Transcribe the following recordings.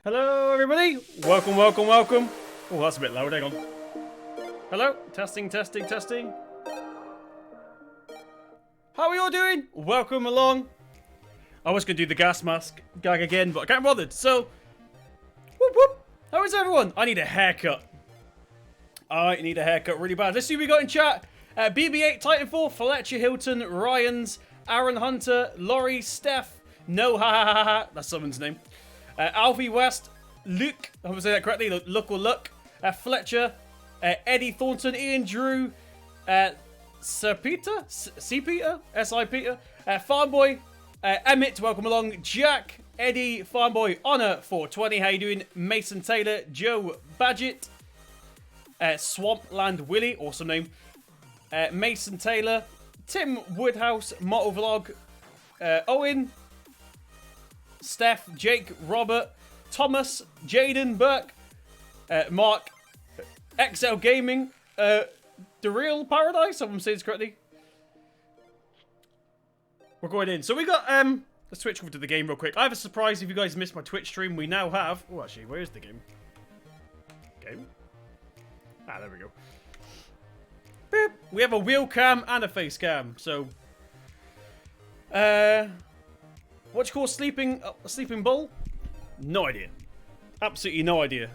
Hello, everybody. Welcome, welcome, welcome. Oh, that's a bit loud. Hang on. Hello. Testing, testing, testing. How are you all doing? Welcome along. I was going to do the gas mask gag again, but I can't bother. So, whoop, whoop. How is everyone? I need a haircut. I need a haircut really bad. Let's see what we got in chat. BB8, Titanfall, Fletcher Hilton, Ryans, Aaron Hunter, Laurie, Steph, No Ha Ha Ha Ha. That's someone's name. Alfie West, Luke, I hope I say that correctly, Look or Luck, Fletcher, Eddie Thornton, Ian Drew, Sir Peter, C. Peter, S.I. Peter, Farmboy, Emmett, welcome along, Jack, Eddie, Farmboy, Honor 420, how you doing, Mason Taylor, Joe Badgett, Swampland Willie, awesome name, Mason Taylor, Tim Woodhouse, Motovlog, Owen, Steph, Jake, Robert, Thomas, Jaden, Burke, Mark, XL Gaming, The Real Paradise, I hope I'm saying this correctly. We're going in. So we got, let's switch over to the game real quick. I have a surprise if you guys missed my Twitch stream. We now have, oh actually, where's the game? Game? Ah, there we go. Beep. We have a wheel cam and a face cam, so, what do you call a sleeping bull? No idea. Absolutely no idea.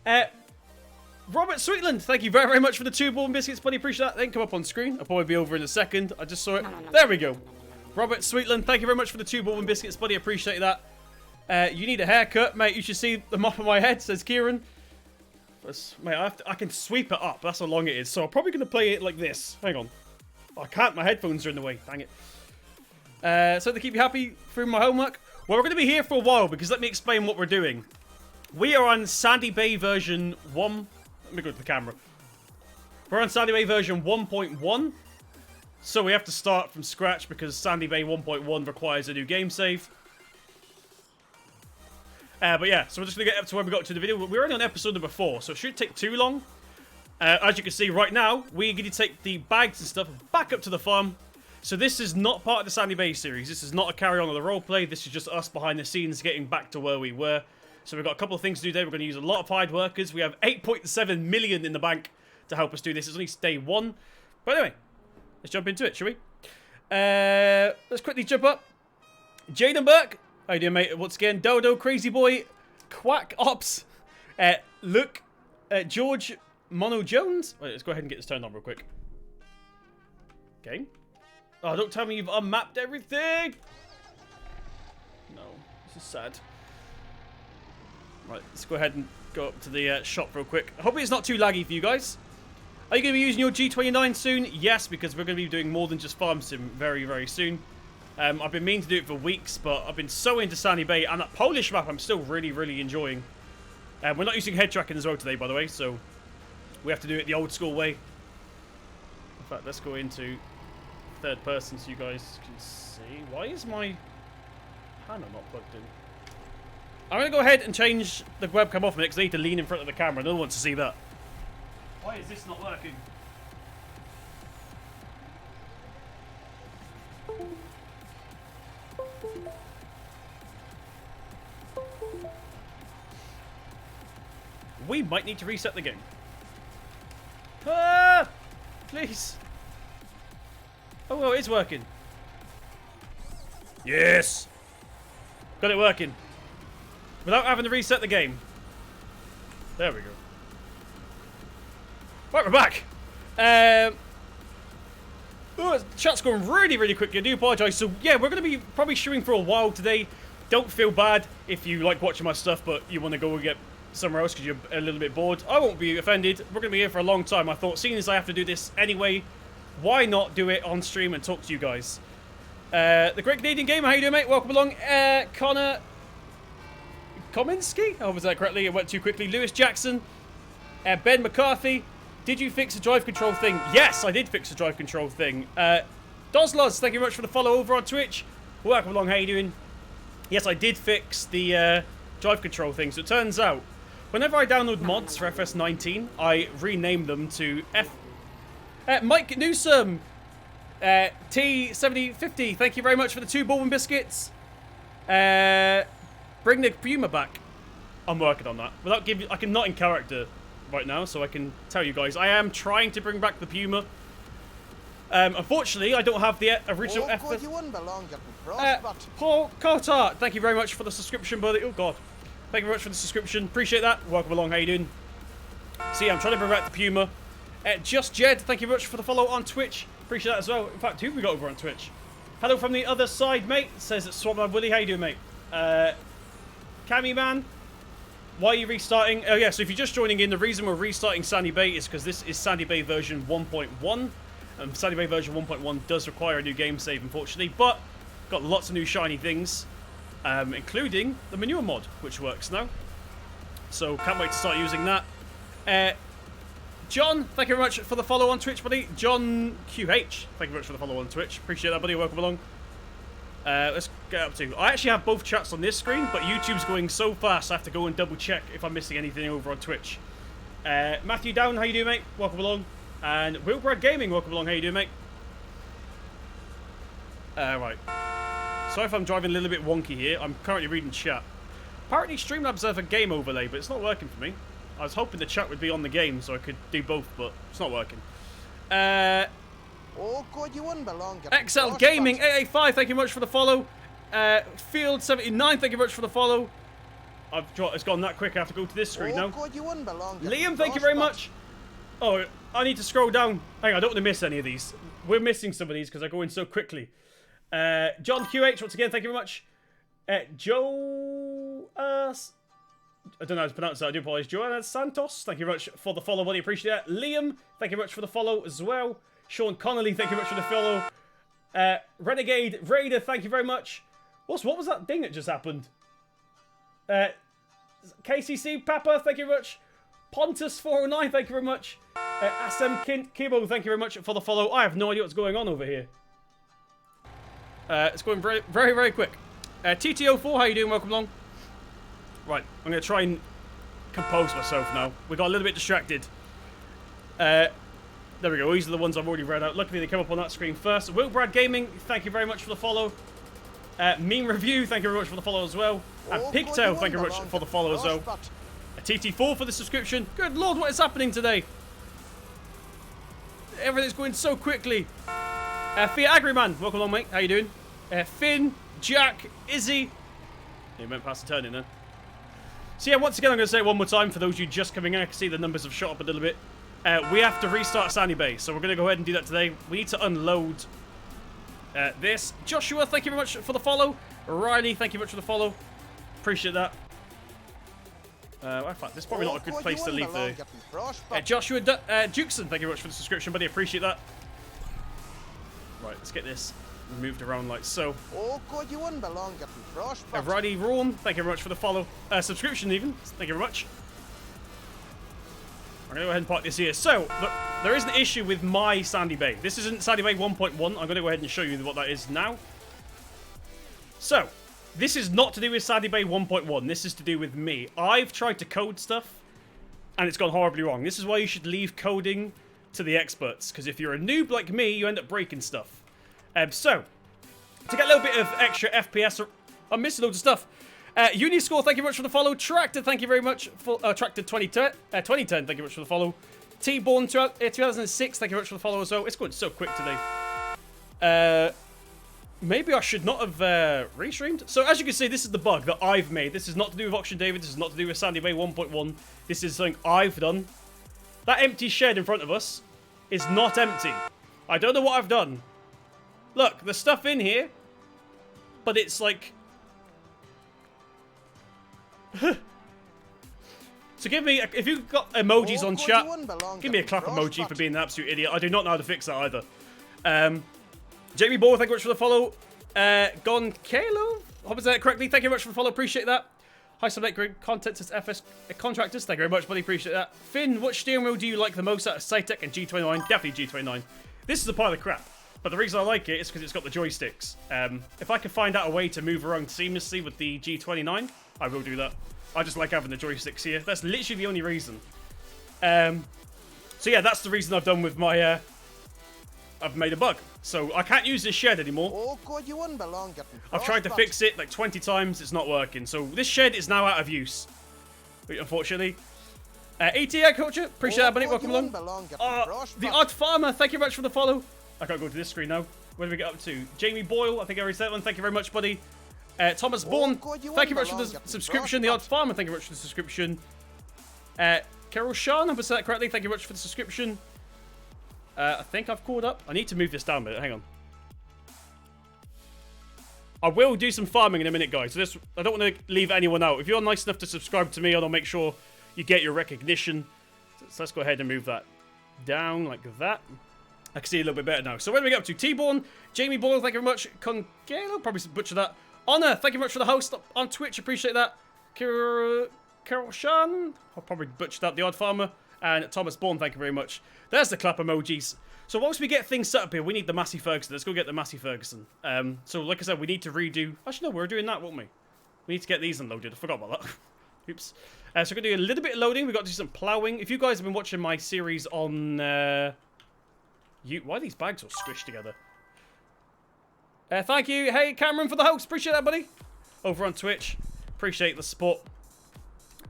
Robert Sweetland, thank you very, very much for the 2 ball and biscuits, buddy. Appreciate that. They didn't come up on screen. I'll probably be over in a second. I just saw it. There we go. Robert Sweetland, thank you very much for the 2 ball and biscuits, buddy. Appreciate that. You need a haircut, mate. You should see the mop on my head, says Kieran. Mate, I can sweep it up. That's how long it is. So I'm probably going to play it like this. Hang on. I can't. My headphones are in the way. Dang it. So to keep you happy through my homework, well, we're going to be here for a while because let me explain what we're doing. We are on Sandy Bay version 1. Let me go to the camera. We're on Sandy Bay version 1.1. So we have to start from scratch because Sandy Bay 1.1 requires a new game save. But yeah, so we're just going to get up to where we got to the video. We're only on episode number 4, so it shouldn't take too long. As you can see right now, we're going to take the bags and stuff back up to the farm. So this is not part of the Sandy Bay series. This is not a carry-on of the roleplay. This is just us behind the scenes getting back to where we were. So we've got a couple of things to do today. We're going to use a lot of hired workers. We have 8.7 million in the bank to help us do this. It's only day 1. But anyway, let's jump into it, shall we? Let's quickly jump up. Jaden Burke. How you doing, mate? Once again, Dodo, Crazy Boy, Quack Ops, Luke, George, Mono Jones. Wait, let's go ahead and get this turned on real quick. Okay. Oh, don't tell me you've unmapped everything. No, this is sad. Right, let's go ahead and go up to the shop real quick. Hopefully it's not too laggy for you guys. Are you going to be using your G29 soon? Yes, because we're going to be doing more than just Farm Sim very, very soon. I've been meaning to do it for weeks, but I've been so into Sandy Bay, and that Polish map I'm still really, really enjoying. We're not using head tracking as well today, by the way, so we have to do it the old school way. In fact, let's go into third person so you guys can see. Why is my Hannah not plugged in? I'm going to go ahead and change the webcam off a minute because I need to lean in front of the camera. No one wants to see that. Why is this not working? We might need to reset the game. Ah! Please. Oh, well, it is working. Yes! Got it working. Without having to reset the game. There we go. Right, we're back. Oh, chat's going really, really quickly. I do apologise. So, yeah, we're going to be probably shooting for a while today. Don't feel bad if you like watching my stuff, but you want to go and get somewhere else because you're a little bit bored. I won't be offended. We're going to be here for a long time. I thought, seeing as I have to do this anyway, why not do it on stream and talk to you guys? The Great Canadian Gamer, how you doing, mate? Welcome along. Connor Kominski? I hope I said that correctly. It went too quickly. Lewis Jackson. Ben McCarthy. Did you fix the drive control thing? Yes, I did fix the drive control thing. Dozlaz, thank you very much for the follow over on Twitch. Welcome along, how you doing? Yes, I did fix the drive control thing. So it turns out, whenever I download mods for FS19, I rename them to Mike Newsom, T7050, thank you very much for the 2 bourbon biscuits. Bring the Puma back. I'm working on that. Without giving, I can not in character right now, so I can tell you guys. I am trying to bring back the Puma. Unfortunately, I don't have the original FS. Paul Cotart, thank you very much for the subscription, buddy. Oh, God. Thank you very much for the subscription. Appreciate that. Welcome along. How you doing? See, I'm trying to bring back the Puma. Just Jed, thank you very much for the follow on Twitch. Appreciate that as well. In fact, who have we got over on Twitch? Hello from the other side, mate. Says it's Swapman Willie. How you doing, mate? Cammy Man, why are you restarting? Oh, yeah, so if you're just joining in, the reason we're restarting Sandy Bay is because this is Sandy Bay version 1.1. Sandy Bay version 1.1 does require a new game save, unfortunately, but got lots of new shiny things, including the manure mod, which works now. So can't wait to start using that. John, thank you very much for the follow on Twitch, buddy. John QH, thank you very much for the follow on Twitch. Appreciate that, buddy. Welcome along. Let's get up to. I actually have both chats on this screen, but YouTube's going so fast I have to go and double check if I'm missing anything over on Twitch. Matthew Down, how you doing, mate? Welcome along. And Wilbrad Gaming, welcome along. How you doing, mate? Right. Sorry if I'm driving a little bit wonky here. I'm currently reading chat. Apparently Streamlabs have a game overlay, but it's not working for me. I was hoping the chat would be on the game so I could do both, but it's not working. Oh, God, you wouldn't belong. XL Gaming 885, thank you much for the follow. Field 79, thank you much for the follow. It's gone that quick. I have to go to this screen now. God, you wouldn't belong. Liam, thank you very much. Oh, I need to scroll down. Hang on, I don't want to miss any of these. We're missing some of these because I go in so quickly. John QH, once again, thank you very much. Joe, I don't know how to pronounce that. I do apologize. Joanna Santos, thank you very much for the follow, buddy. Appreciate that. Liam, thank you very much for the follow as well. Sean Connolly, thank you very much for the follow. Renegade Raider, thank you very much. What was that thing that just happened? KCC Papa, thank you very much. Pontus409, thank you very much. Asem Kibo, thank you very much for the follow. I have no idea what's going on over here. It's going very, very, very quick. TTO4, how you doing? Welcome along. Right, I'm going to try and compose myself now. We got a little bit distracted. There we go. These are the ones I've already read out. Luckily, they come up on that screen first. Wilbrad Gaming, thank you very much for the follow. Meme Review, thank you very much for the follow as well. And Pigtail, thank you very much for the follow as well. A TT4 for the subscription. Good lord, what is happening today? Everything's going so quickly. Fiat Agriman, welcome along, mate. How you doing? Finn, Jack, Izzy. He went past the turning then. So yeah, once again, I'm going to say it one more time for those of you just coming in. I can see the numbers have shot up a little bit. We have to restart Sandy Bay, so we're going to go ahead and do that today. We need to unload this. Joshua, thank you very much for the follow. Riley, thank you very much for the follow. Appreciate that. In fact, this is probably not a good place to leave the... Joshua Jukeson, thank you very much for the subscription, buddy. Appreciate that. Right, let's get this moved around like so. Oh, God, you wouldn't belong getting frostbite. Riley Rawn, thank you very much for the follow. Subscription even. Thank you very much. I'm going to go ahead and park this here. So, look, there is an issue with my Sandy Bay. This isn't Sandy Bay 1.1. I'm going to go ahead and show you what that is now. So, this is not to do with Sandy Bay 1.1. This is to do with me. I've tried to code stuff, and it's gone horribly wrong. This is why you should leave coding to the experts, because if you're a noob like me, you end up breaking stuff. So, to get a little bit of extra FPS, I'm missing loads of stuff. Uniscore, thank you very much for the follow. Tractor, thank you very much for Tractor 2010, thank you very much for the follow. T-Born 2006, thank you very much for the follow as well. It's going so quick today. Maybe I should not have restreamed. So as you can see, this is the bug that I've made. This is not to do with Auction David. This is not to do with Sandy Bay 1.1. This is something I've done. That empty shed in front of us is not empty. I don't know what I've done. Look, there's stuff in here, but it's like... So give me, if you've got emojis on chat, give me a clap emoji for being an absolute idiot. I do not know how to fix that either. Jamie Ball, thank you very much for the follow. Gonkalo, hope I said that correctly. Thank you very much for the follow, appreciate that. Hi, Subnet Grid, Content as FS Contractors, thank you very much, buddy, appreciate that. Finn, what steering wheel do you like the most out of Saitek and G29? Definitely G29. This is a pile of crap, but the reason I like it is because it's got the joysticks. If I can find out a way to move around seamlessly with the G29, I will do that. I just like having the joysticks here. That's literally the only reason. So yeah, that's the reason I've done with my... I've made a bug. So I can't use this shed anymore. Oh, God, you wouldn't belong getting I've tried to fix it like 20 times. It's not working. So this shed is now out of use, unfortunately. ET Agriculture, appreciate that, buddy. Welcome along. The Odd Farmer, thank you very much for the follow. I can't go to this screen now. Where do we get up to? Jamie Boyle, I think I already said that one. Thank you very much, buddy. Thomas Bourne, thank you very much for the subscription. The Odd Farmer, thank you very much for the subscription. Carol Sean, if I said that correctly, thank you very much for the subscription. I think I've caught up. I need to move this down a bit. Hang on. I will do some farming in a minute, guys. So this, I don't want to leave anyone out. If you're nice enough to subscribe to me, I'll make sure you get your recognition. So let's go ahead and move that down like that. I can see a little bit better now. So where do we get up to? T-Born, Jamie Boyle, thank you very much. Congelo, probably butcher that. Honor, thank you very much for the host on Twitch. Appreciate that. Carol Shan, I'll probably butcher that. The Odd Farmer. And Thomas Bourne, thank you very much. There's the clap emojis. So once we get things set up here, we need the Massey Ferguson. Let's go get the Massey Ferguson. So like I said, we need to redo... Actually, no, we're doing that, won't we? We need to get these unloaded. I forgot about that. Oops. So we're going to do a little bit of loading. We've got to do some ploughing. If you guys have been watching my series on... Why are these bags all squished together? Thank you. Hey, Cameron, for the host. Appreciate that, buddy. Over on Twitch. Appreciate the support.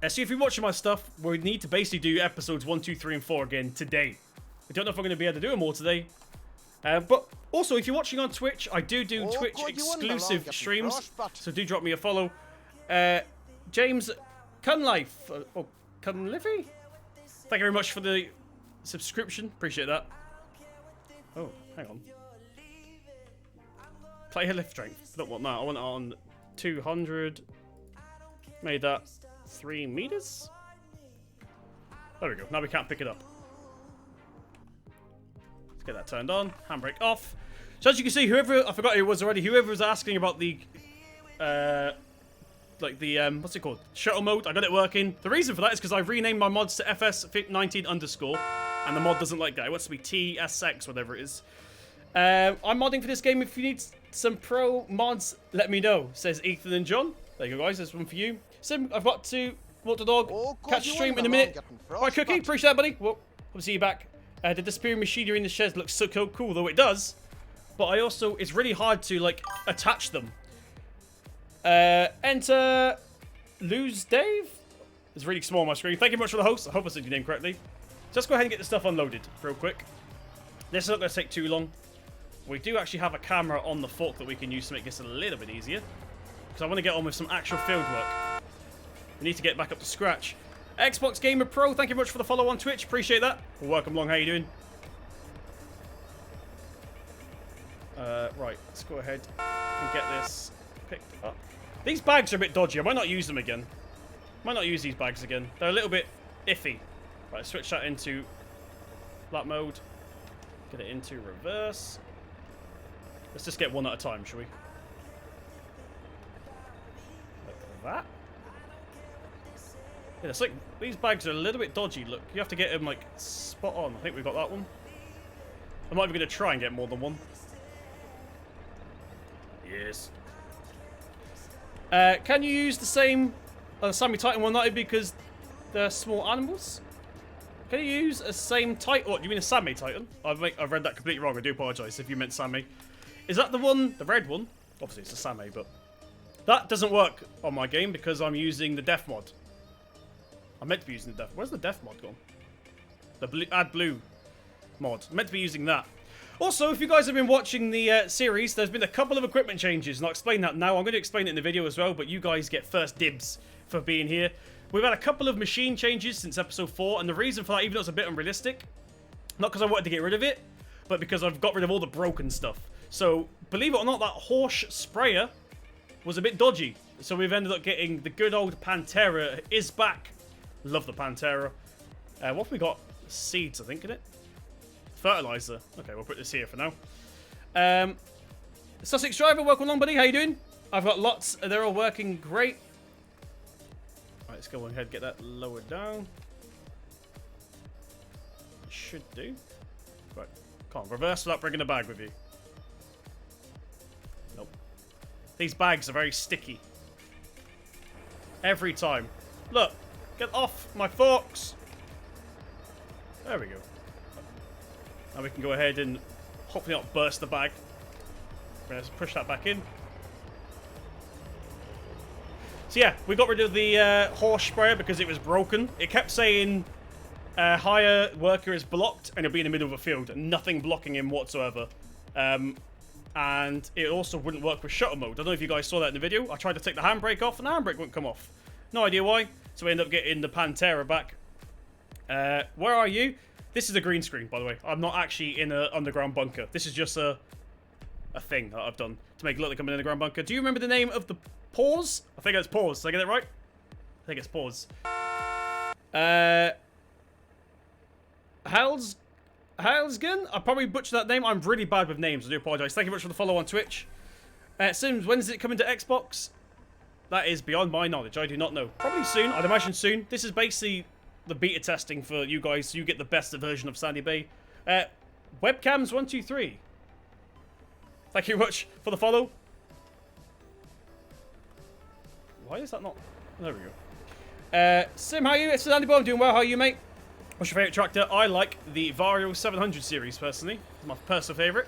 So if you're watching my stuff, we need to basically do episodes 1, 2, 3, and 4 again today. I don't know if I'm going to be able to do them all today. But also, if you're watching on Twitch, I do Twitch exclusive streams. So do drop me a follow. James Cunlife. Oh, Cunliffey? Thank you very much for the subscription. Appreciate that. Oh, hang on. Player lift strength. I don't want that. I want it on 200. Made that 3 meters. There we go. Now we can't pick it up. Let's get that turned on. Handbrake off. So as you can see, whoever, I forgot who it was already, whoever was asking about the, what's it called? Shuttle mode, I got it working. The reason for that is because I've renamed my mods to FS19 underscore, and the mod doesn't like that. It wants to be TSX, whatever it is. I'm modding for this game. If you need some pro mods, let me know, says Ethan and John. There you go, guys. There's one for you. Sim, I've got to walk the dog. Catch the stream in a minute. Bye, Cookie. Appreciate that, buddy. Well, I'll see you back. The disappearing machinery in the sheds looks so cool, though it does. But I also, it's really hard to, like, attach them. Enter Lose Dave. It's really small on my screen. Thank you much for the host. I hope I said your name correctly. Just go ahead and get the stuff unloaded real quick. This is not going to take too long. We do actually have a camera on the fork that we can use to make this a little bit easier. Because I want to get on with some actual field work. We need to get back up to scratch. Xbox Gamer Pro, thank you very much for the follow on Twitch. Appreciate that. Well, welcome along. How you doing? Right, let's go ahead and get this picked up. These bags are a bit dodgy. I might not use them again. Might not use these bags again. They're a little bit iffy. Right, switch that into flat mode. Get it into reverse. Let's just get one at a time, shall we? Like that. Yeah, it's like these bags are a little bit dodgy. Look, you have to get them like spot on. I think we've got that one. I'm not even going to try and get more than one. Yes. Can you use the same Sammy Titan one? That because they're small animals. Can you use a same Titan? What, do you mean a Sammy Titan? I've read that completely wrong. I do apologise if you meant Sammy. Is that the one, the red one? Obviously it's a Sammy, but that doesn't work on my game because I'm using the Def mod. I'm meant to be using the Def. Where's the Def mod gone? The blue, add blue mod. I'm meant to be using that. Also, if you guys have been watching the series, there's been a couple of equipment changes, and I'll explain that now. I'm going to explain it in the video as well, but you guys get first dibs for being here. We've had a couple of machine changes since episode 4, and the reason for that, even though it's a bit unrealistic, not because I wanted to get rid of it, but because I've got rid of all the broken stuff. So, believe it or not, that horse sprayer was a bit dodgy. So we've ended up getting the good old Pantera is back. Love the Pantera. What have we got? Seeds, I think, in it. Fertilizer. Okay, we'll put this here for now. Sussex Driver, welcome along, buddy. How you doing? I've got lots. They're all working great. Right, let's go ahead and get that lowered down. Should do. Right, come on, reverse without bringing a bag with you. Nope. These bags are very sticky. Every time. Look, get off my forks. There we go. Now we can go ahead and hopefully not burst the bag. Let's push that back in. So yeah, we got rid of the horse sprayer because it was broken. It kept saying hire worker is blocked and he'll be in the middle of a field. Nothing blocking him whatsoever. And it also wouldn't work with shutter mode. I don't know if you guys saw that in the video. I tried to take the handbrake off and the handbrake wouldn't come off. No idea why. So we end up getting the Pantera back. Where are you? This is a green screen, by the way. I'm not actually in an underground bunker. This is just a thing that I've done to make it look like I'm in an underground bunker. Do you remember the name of the pause? I think it's pause. Did I get it right? I think it's pause. Halsgen? I probably butchered that name. I'm really bad with names. I do apologise. Thank you very much for the follow on Twitch. Sims, when is it coming to Xbox? That is beyond my knowledge. I do not know. Probably soon. I'd imagine soon. This is basically the beta testing for you guys, so you get the best version of Sandy Bay. Webcams 123. Thank you very much for the follow. Why is that not? There we go. Sim, how are you? It's Sandy Boy. I'm doing well. How are you, mate? What's your favourite tractor? I like the Vario 700 series, personally. It's my personal favourite.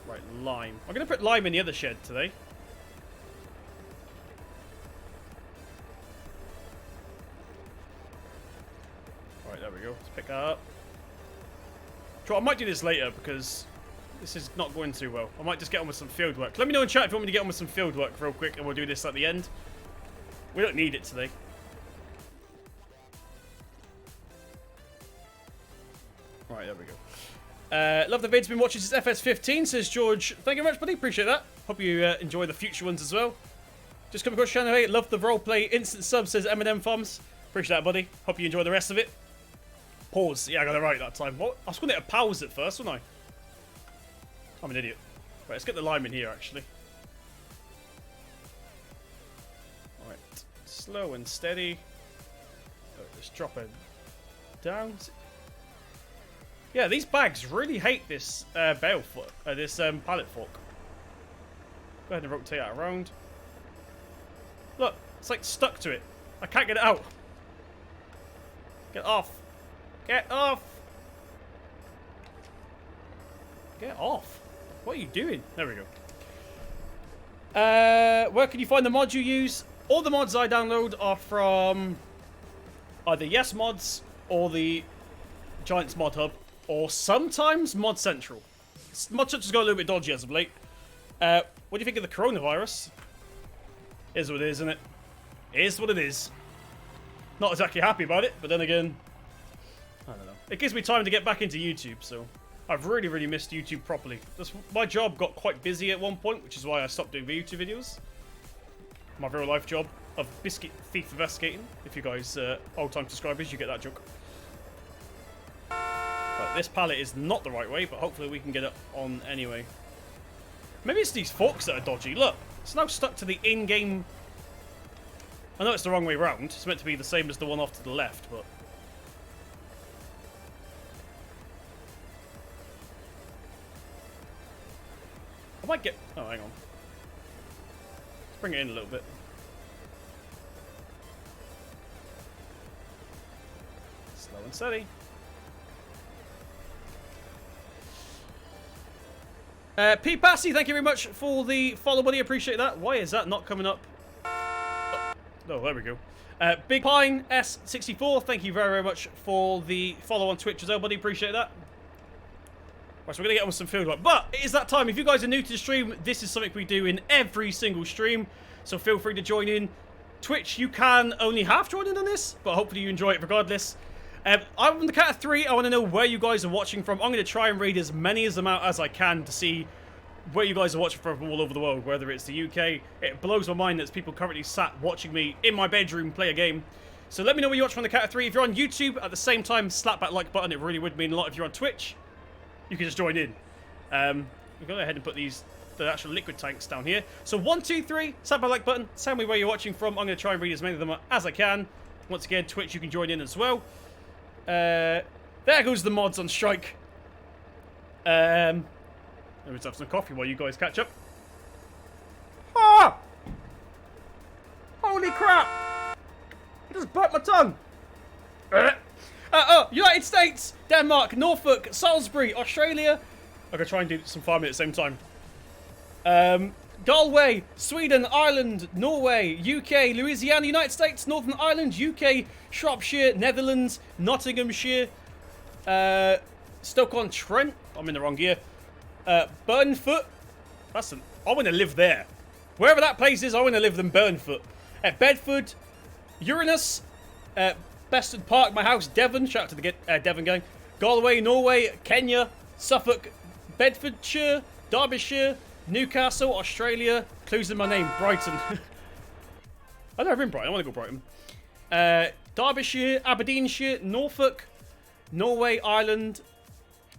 Right, lime. I'm going to put lime in the other shed today. Right, there we go. Let's pick that up. I might do this later because this is not going too well. I might just get on with some field work. Let me know in chat if you want me to get on with some field work real quick and we'll do this at the end. We don't need it today. Right, there we go. Love the vids. Been watching since FS15, says George. Thank you very much, buddy. Appreciate that. Hope you enjoy the future ones as well. Just come across channel 8. Love the roleplay. Instant sub, says M&M Farms. Appreciate that, buddy. Hope you enjoy the rest of it. Pause. Yeah, I got it right that time. What? I was calling it a pause at first, wasn't I? I'm an idiot. Right, let's get the lime in here, actually. Alright. Slow and steady. Let's drop it down. Yeah, these bags really hate this pallet fork. Go ahead and rotate that around. Look, it's like stuck to it. I can't get it out. Get off. Get off. Get off. What are you doing? There we go. Where can you find the mods you use? All the mods I download are from either Yes Mods or the Giants Mod Hub. or sometimes Mod Central. Mod Central's got a little bit dodgy as of late. What do you think of the coronavirus? Is what it is, isn't it? Is what it is. Not exactly happy about it, but then again, I don't know. It gives me time to get back into YouTube, so I've really, really missed YouTube properly. My job got quite busy at one point, which is why I stopped doing YouTube videos. My real life job of biscuit thief investigating. If you guys old-time subscribers, you get that joke. But this pallet is not the right way, but hopefully we can get it on anyway. Maybe it's these forks that are dodgy. Look, it's now stuck to the in-game. I know it's the wrong way round. It's meant to be the same as the one off to the left, but I might get... Oh, hang on. Let's bring it in a little bit. Slow and steady. P. Passy, thank you very much for the follow, buddy. Appreciate that. Why is that not coming up? Oh, there we go. Big Pine S64, thank you very, very much for the follow on Twitch as well, buddy. Appreciate that. Right, so we're going to get on with some field work. But it is that time. If you guys are new to the stream, this is something we do in every single stream. So feel free to join in. Twitch, you can only half join in on this, but hopefully you enjoy it regardless. I'm on the count of 3. I want to know where you guys are watching from. I'm going to try and read as many of them out as I can to see where you guys are watching from all over the world, whether it's the UK. It blows my mind that there's people currently sat watching me in my bedroom play a game. So let me know where you watch from the count of 3. If you're on YouTube, at the same time, slap that like button. It really would mean a lot. If you're on Twitch, you can just join in. We'll go ahead and put the actual liquid tanks down here. So 1, 2, 3, slap that like button. Tell me where you're watching from. I'm going to try and read as many of them as I can. Once again, Twitch, you can join in as well. There goes the mods on strike. Let's have some coffee while you guys catch up. Ah! Holy crap! I just burnt my tongue. United States, Denmark, Norfolk, Salisbury, Australia. I'm gonna try and do some farming at the same time. Galway, Sweden, Ireland, Norway, UK, Louisiana, United States, Northern Ireland, UK, Shropshire, Netherlands, Nottinghamshire, Stoke-on-Trent. I'm in the wrong gear. Burnfoot. I want to live there. Wherever that place is, I want to live in Burnfoot. Bedford, Uranus, Beston Park, my house, Devon. Shout out to the Devon gang. Galway, Norway, Kenya, Suffolk, Bedfordshire, Derbyshire, Newcastle, Australia. Clues in my name, Brighton. I've never been Brighton. I want to go Brighton. Derbyshire, Aberdeenshire, Norfolk, Norway, Ireland.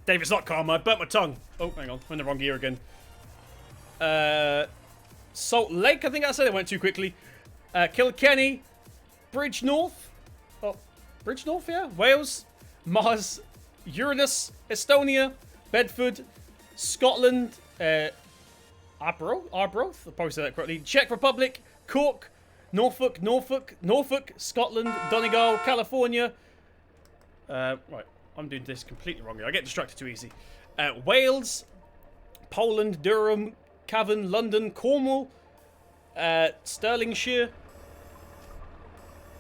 Dave, it's not calm. I burnt my tongue. Oh, hang on. I'm in the wrong gear again. Salt Lake, I think I said it went too quickly. Kilkenny, Bridgenorth. Oh, Bridgenorth, yeah. Wales, Mars, Uranus, Estonia, Bedford, Scotland, Arbroath, I probably said that correctly. Czech Republic, Cork, Norfolk, Scotland, Donegal, California. Right, I'm doing this completely wrong here. I get distracted too easy. Wales, Poland, Durham, Cavan, London, Cornwall, Stirlingshire.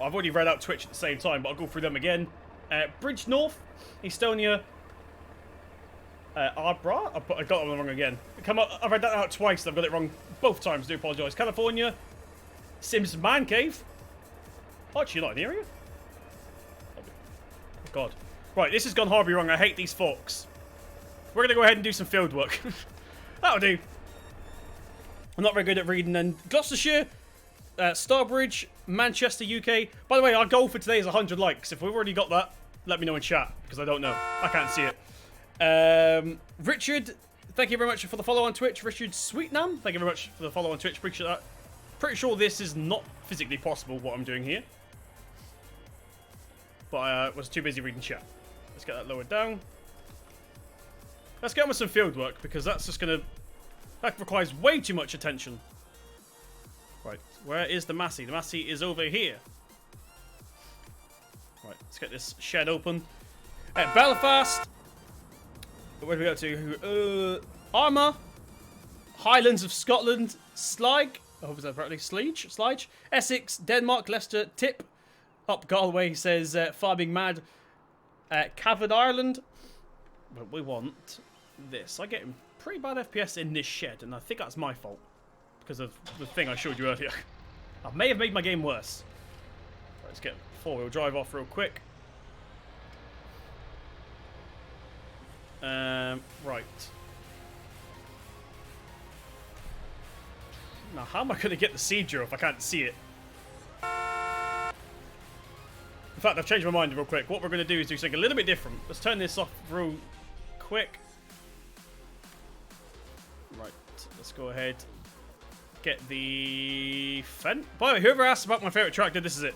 I've already read out Twitch at the same time, but I'll go through them again. Bridgenorth, Estonia, Arbra. I got it wrong again. I read that out twice, and I've got it wrong both times. Do apologise. California, Sims Man Cave. Oh, actually, not in the area. Oh, God. Right, this has gone horribly wrong. I hate these forks. We're going to go ahead and do some field work. That'll do. I'm not very good at reading. And Gloucestershire, Starbridge, Manchester, UK. By the way, our goal for today is 100 likes. If we've already got that, let me know in chat, because I don't know. I can't see it. Richard, thank you very much for the follow on Twitch. Richard Sweetnam, thank you very much for the follow on Twitch. Appreciate that. Pretty sure this is not physically possible, what I'm doing here. But I was too busy reading chat. Let's get that lowered down. Let's get on with some field work, because that's just going to... That requires way too much attention. Right, where is the Massey? The Massey is over here. Right, let's get this shed open. At Belfast. Where do we go to? Armagh. Highlands of Scotland. Slig. I hope I said that correctly. Slige. Essex. Denmark. Leicester. Tip. Up Galway says Farming Mad. Cavan, Ireland. But we want this. I get pretty bad FPS in this shed, and I think that's my fault. Because of the thing I showed you earlier. I may have made my game worse. Let's get four-wheel drive off real quick. Right. Now, how am I going to get the Seedra if I can't see it? In fact, I've changed my mind real quick. What we're going to do is do something a little bit different. Let's turn this off real quick. Right, let's go ahead. Get the Fendt. By the way, whoever asked about my favourite tractor, this is it.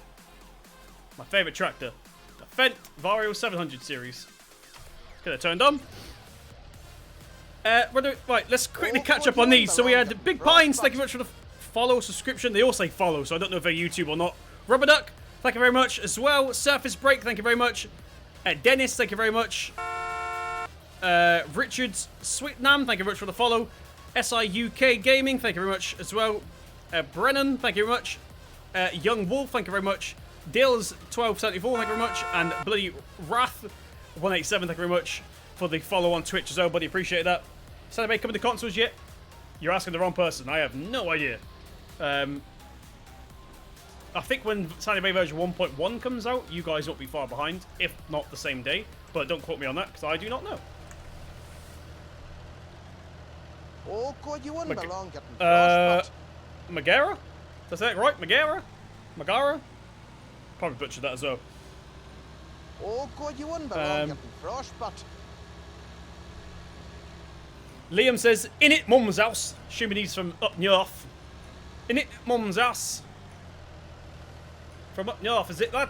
My favourite tractor. The Fendt Vario 700 series. Let's get it turned on. Right, let's quickly catch up on these. So we had Big Pines, thank you very much for the follow, subscription. They all say follow, so I don't know if they're YouTube or not. Rubber Duck, thank you very much as well. Surface Break, thank you very much. Dennis, thank you very much. Richard Sweetnam, thank you very much for the follow. SI UK Gaming, thank you very much as well. Brennan, thank you very much. Young Wolf, thank you very much. Dales 1274, thank you very much. And Bloody Wrath 187, thank you very much for the follow on Twitch as well, buddy. Appreciate that. Has anybody coming to consoles yet? You're asking the wrong person. I have no idea. I think when Saitek version 1.1 comes out, you guys won't be far behind, if not the same day. But don't quote me on that, because I do not know. Oh, God, you wouldn't belong getting frostbite. Megara? Did I say that right? Megara? Megara? Probably butchered that as well. Oh, God, you wouldn't belong getting frostbite. Liam says, in it, mum's house. Assuming he's from up north. In it, mum's house. From up north, is it, lad?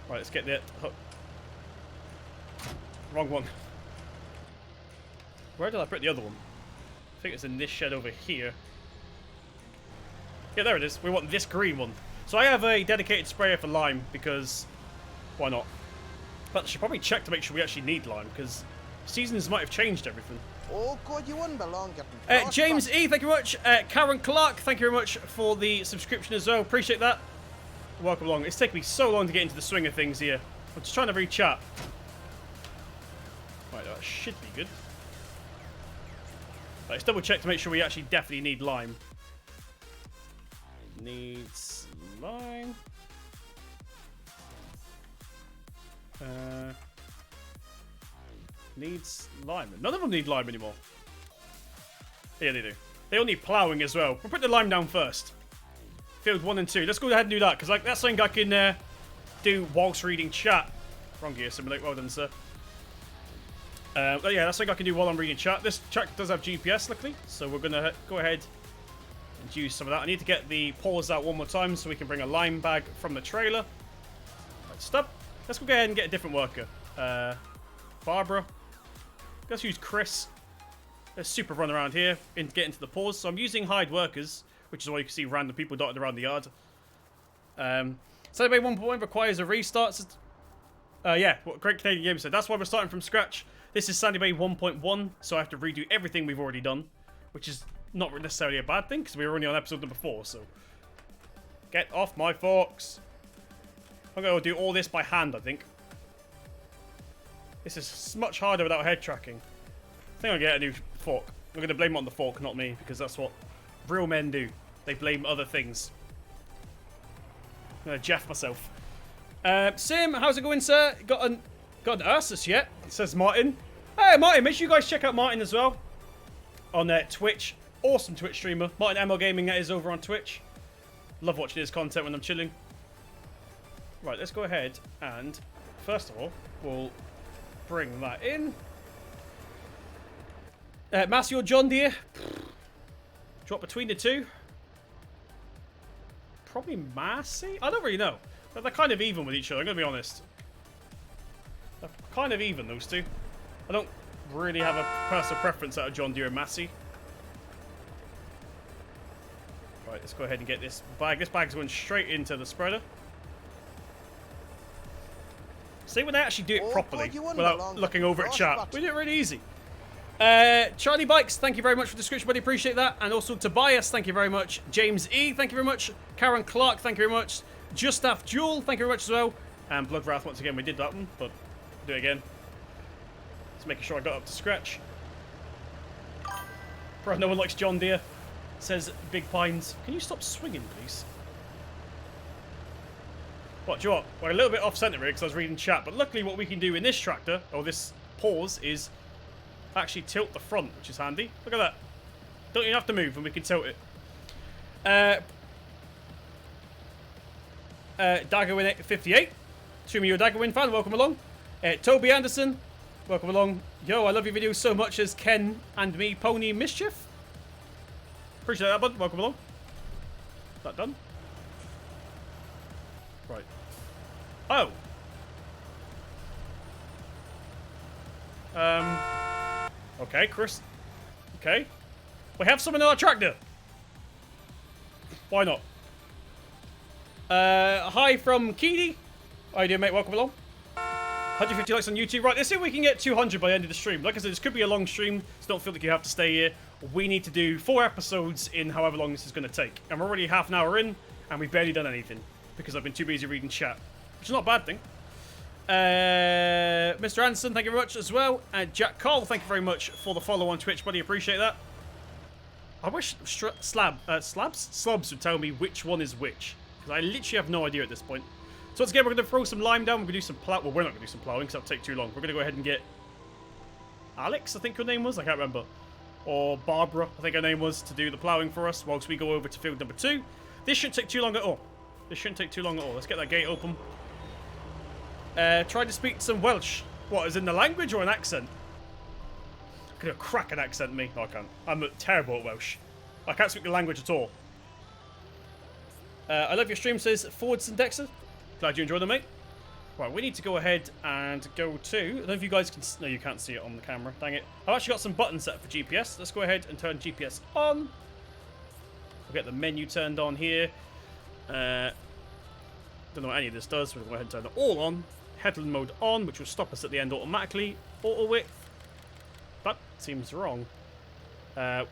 Right, let's get the hook. Wrong one. Where did I put the other one? I think it's in this shed over here. Yeah, there it is. We want this green one. So I have a dedicated sprayer for lime because why not? But I should probably check to make sure we actually need lime because seasons might have changed everything. Oh, God, you wouldn't belong getting frostbite. James E, thank you very much. Karen Clark, thank you very much for the subscription as well. Appreciate that. Welcome along. It's taken me so long to get into the swing of things here. I'm just trying to read chat. Right, that should be good. Right, let's double check to make sure we actually definitely need lime. Needs lime. Needs lime. None of them need lime anymore. Yeah, they do. They all need ploughing as well. We'll put the lime down first. Field 1 and 2. Let's go ahead and do that, because like, that's something I can do whilst reading chat. Wrong gear, simulate. Well done, sir. But yeah, that's something I can do while I'm reading chat. This track does have GPS, luckily, so we're going to go ahead and use some of that. I need to get the pause out one more time so we can bring a lime bag from the trailer. Right, stop. Let's go ahead and get a different worker. Barbara. Let's use Chris. Let's super run around here and get into the pause. So I'm using hide workers, which is why you can see random people dotted around the yard. Saitek 1.1 requires a restart. Yeah, what Great Canadian Gamer said. That's why we're starting from scratch. This is Saitek 1.1, so I have to redo everything we've already done, which is not necessarily a bad thing, because we were only on episode number 4, so... Get off my forks! I'm going to do all this by hand, I think. This is much harder without head tracking. I think I'll get a new fork. I'm going to blame it on the fork, not me, because that's what real men do. They blame other things. I'm going to Jeff myself. Sim, how's it going, sir? Got an Ursus yet? Says Martin. Hey, Martin, make sure you guys check out Martin as well. On Twitch. Awesome Twitch streamer. Martin ML Gaming, that is over on Twitch. Love watching his content when I'm chilling. Right, let's go ahead and, first of all, we'll bring that in. Massey or John Deere? Drop between the two? Probably Massey? I don't really know. But they're kind of even with each other, I'm going to be honest. They're kind of even, those two. I don't really have a personal preference out of John Deere and Massey. Right, let's go ahead and get this bag. This bag's going straight into the spreader. See, when they actually do it properly, without looking over at chat, we do it really easy. Charlie Bikes, thank you very much for the description, buddy. Appreciate that. And also Tobias, thank you very much. James E, thank you very much. Karen Clark, thank you very much. Justaf Jewel, thank you very much as well. And Blood Wrath, once again, we did that one, but do it again. making sure I got up to scratch. Bro, no one likes John Deere. Says Big Pines. Can you stop swinging, please? What, do you know what? We're a little bit off-center here because I was reading chat, but luckily what we can do in this tractor, or this pause, is actually tilt the front, which is handy. Look at that. Don't even have to move and we can tilt it. Daggerwin 58. Assuming you're a Daggerwin fan, welcome along. Toby Anderson, welcome along. Yo, I love your videos so much as Ken and me, Pony Mischief. Appreciate that, bud. Welcome along. Is that done? Right. Oh. Okay, Chris. Okay. We have someone in our tractor. Why not? Hi from Keedy. How you doing, mate? Welcome along. 150 likes on YouTube. Right, let's see if we can get 200 by the end of the stream. Like I said, this could be a long stream, so don't feel like you have to stay here. We need to do 4 episodes in however long this is going to take. And we're already half an hour in, and we've barely done anything, because I've been too busy reading chat. Which is not a bad thing. Mr. Anderson, thank you very much as well. And Jack Cole, thank you very much for the follow on Twitch, buddy. Appreciate that. I wish Slubs would tell me which one is which, because I literally have no idea at this point. So once again, we're going to throw some lime down. We're going to do some plow. Well, we're not going to do some plowing because that'll take too long. We're going to go ahead and get Alex, I think her name was. I can't remember. Or Barbara, I think her name was, to do the plowing for us whilst we go over to field number 2. This shouldn't take too long at all. This shouldn't take too long at all. Let's get that gate open. Try to speak some Welsh. What, is in the language or an accent? Could have crack an accent, me. No, I can't. I'm terrible at Welsh. I can't speak the language at all. I love your stream, says Fordson Dexter. Glad you enjoyed them, mate. Right, we need to go ahead and go to... I don't know if you guys can... No, you can't see it on the camera. Dang it. I've actually got some buttons set for GPS. Let's go ahead and turn GPS on. We'll get the menu turned on here. Don't know what any of this does. We'll go ahead and turn it all on. Headland mode on, which will stop us at the end automatically. Auto width. That seems wrong. Do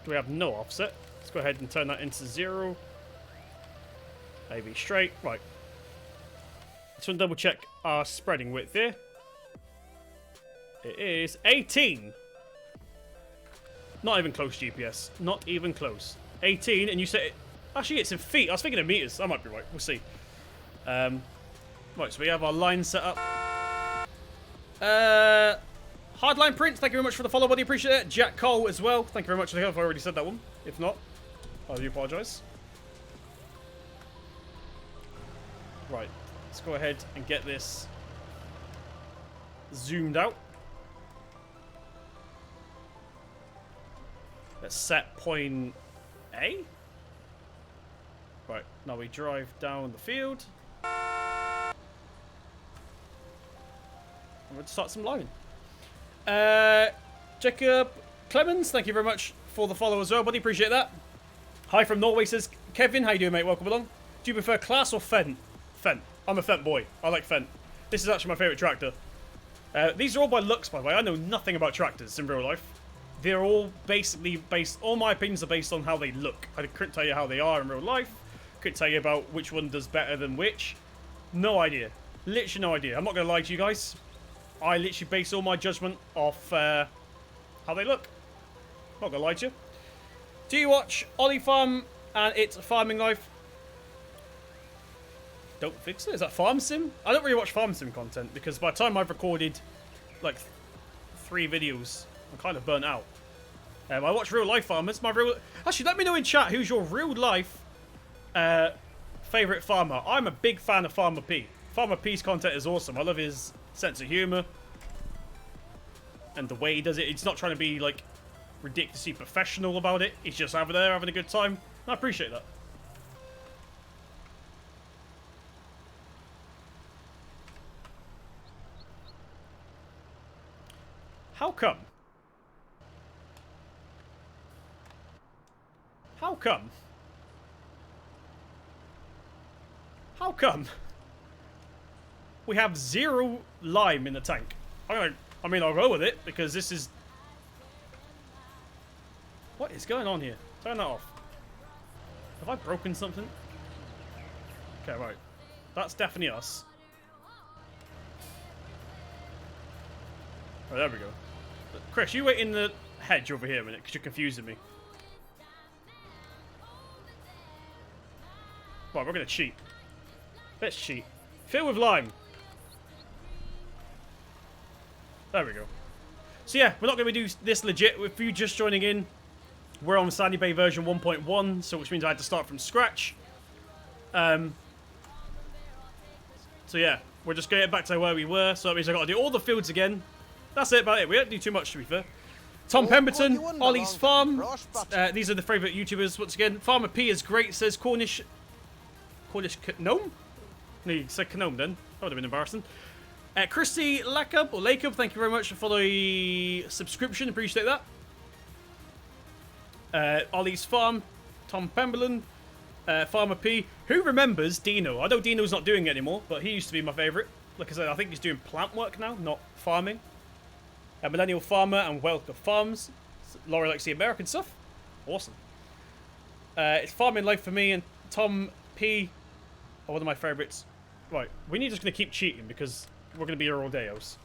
we have no offset? Let's go ahead and turn that into 0. AV straight. Right. Let's double check our spreading width here. It is 18. Not even close, GPS. Not even close. 18, and you said it... Actually, it's in feet. I was thinking in meters. I might be right. We'll see. Right, so we have our line set up. Hardline Prince, thank you very much for the follow, buddy. Appreciate it. Jack Cole as well. Thank you very much. I think I've already said that one. If not, I do apologise. Right, let's go ahead and get this zoomed out. Let's set point A. Right, now we drive down the field. I'm going to start some line. Jacob Clemens, thank you very much for the follow as well, buddy. Appreciate that. Hi from Norway, says Kevin. How you doing, mate? Welcome along. Do you prefer class or Fendt? Fendt. I'm a Fendt boy. I like Fendt. This is actually my favourite tractor. These are all by looks, by the way. I know nothing about tractors in real life. They're all basically based... All my opinions are based on how they look. I couldn't tell you how they are in real life. Couldn't tell you about which one does better than which. No idea. Literally no idea. I'm not going to lie to you guys. I literally base all my judgment off how they look. Not going to lie to you. Do you watch Ollie Farm and It's Farming Life? Don't think so. Is that Farm Sim? I don't really watch Farm Sim content because by the time I've recorded like 3 videos, I'm kind of burnt out. I watch Real Life Farmers. Actually, let me know in chat who's your real life favourite farmer. I'm a big fan of Farmer P. Farmer P's content is awesome. I love his sense of humour and the way he does it. He's not trying to be like ridiculously professional about it. He's just over there having a good time. I appreciate that. How come? How come? How come? We have 0 lime in the tank. I mean, I'll go with it because this is... What is going on here? Turn that off. Have I broken something? Okay, right. That's definitely us. Oh, there we go. Chris, you wait in the hedge over here a minute, because you're confusing me. Right, we're going to cheat. Let's cheat. Fill with lime. There we go. So yeah, we're not going to do this legit. If you just joining in, we're on Sandy Bay version 1.1, so which means I had to start from scratch. So yeah, we're just going to get back to where we were. So that means I've got to do all the fields again. That's it about it. We don't do too much, to be fair. Tom Pemberton, Ollie's Farm. These are the favourite YouTubers once again. Farmer P is great, says Cornish Gnome? No, you said Gnome then. That would have been embarrassing. Christy Lacob, or Lacob, thank you very much for the subscription. Appreciate that. Ollie's Farm, Tom Pemberton, Farmer P. Who remembers Dino? I know Dino's not doing it anymore, but he used to be my favourite. Like I said, I think he's doing plant work now, not farming. Millennial Farmer and Wealth of Farms. Laura likes the American stuff. Awesome. It's farming life for me, and Tom P. are one of my favourites. Right, we're just going to keep cheating because we're going to be here all day, else.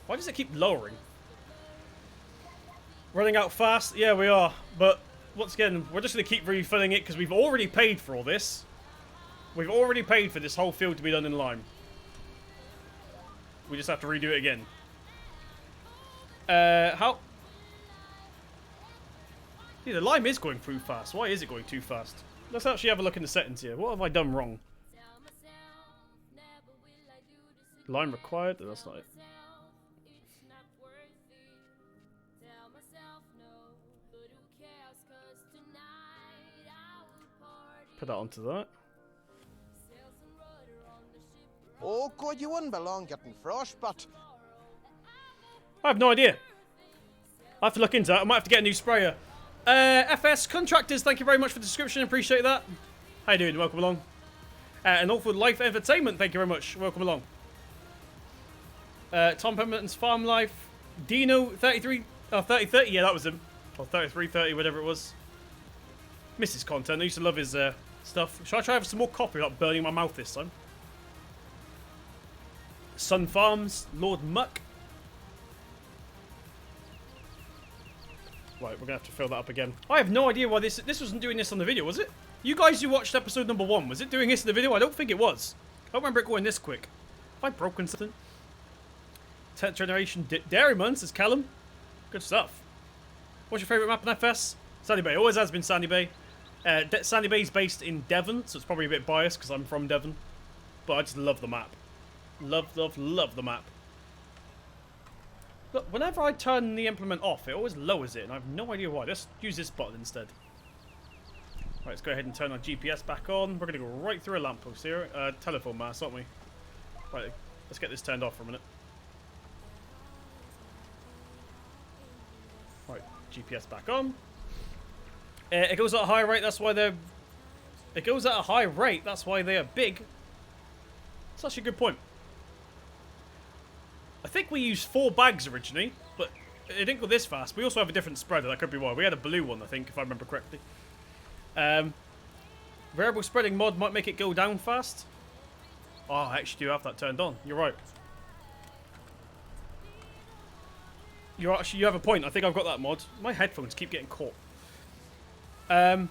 Why does it keep lowering? Running out fast? Yeah, we are. But, once again, we're just going to keep refilling it because we've already paid for all this. We've already paid for this whole field to be done in lime. We just have to redo it again. How? Yeah, the lime is going through fast. Why is it going too fast? Let's actually have a look in the settings here. What have I done wrong? Lime required? That's not it. Put that onto that. Oh, God, you wouldn't belong getting frostbite. I have no idea. I have to look into that. I might have to get a new sprayer. FS Contractors, thank you very much for the description. Appreciate that. How you doing? Welcome along. And Awful Life Entertainment, thank you very much. Welcome along. Tom Pemberton's Farm Life. Dino 33. Oh, 3030. Yeah, that was him. Or 3330, whatever it was. Miss his content. I used to love his stuff. Shall I try have some more coffee without burning my mouth this time? Sun Farms, Lord Muck. Right, we're going to have to fill that up again. I have no idea why this wasn't doing this on the video, was it? You guys who watched episode number 1, was it doing this in the video? I don't think it was. I don't remember it going this quick. Have I broken something? 10th generation Dairyman, says Callum. Good stuff. What's your favourite map in FS? Sandy Bay. Always has been Sandy Bay. Sandy Bay is based in Devon, so it's probably a bit biased because I'm from Devon. But I just love the map. Love, love, love the map. Look, whenever I turn the implement off, it always lowers it, and I have no idea why. Let's use this button instead. Right, let's go ahead and turn our GPS back on. We're going to go right through a lamppost here. Telephone mast, aren't we? Right, let's get this turned off for a minute. Right, GPS back on. It goes at a high rate, that's why they're... It goes at a high rate, that's why they are big. That's actually a good point. I think we used 4 bags originally, but it didn't go this fast. We also have a different spreader, that could be why. We had a blue one, I think, if I remember correctly. Variable spreading mod might make it go down fast. Oh, I actually do have that turned on. You're right. You have a point. I think I've got that mod. My headphones keep getting caught. That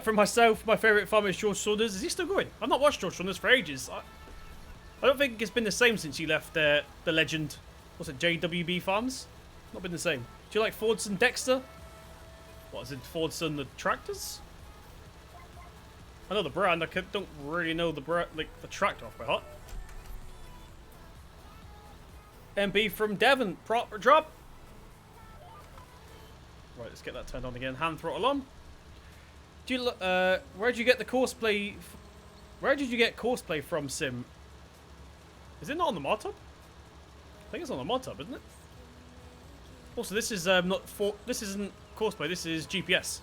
from myself, my favourite farmer is George Saunders. Is he still going? I've not watched George Saunders for ages. I don't think it's been the same since he left the legend. What's it, JWB Farms? Not been the same. Do you like Fordson Dexter? What is it, Fordson the tractors? I know the brand. I don't really know the brand, like the tractor off by heart. MB from Devon, proper drop. Right, let's get that turned on again. Hand throttle on. Do you where did you get the Courseplay? Where did you get Courseplay from, Sim? Is it not on the mod hub? I think it's on the mod hub, isn't it? Also, this is this isn't Courseplay. This is GPS.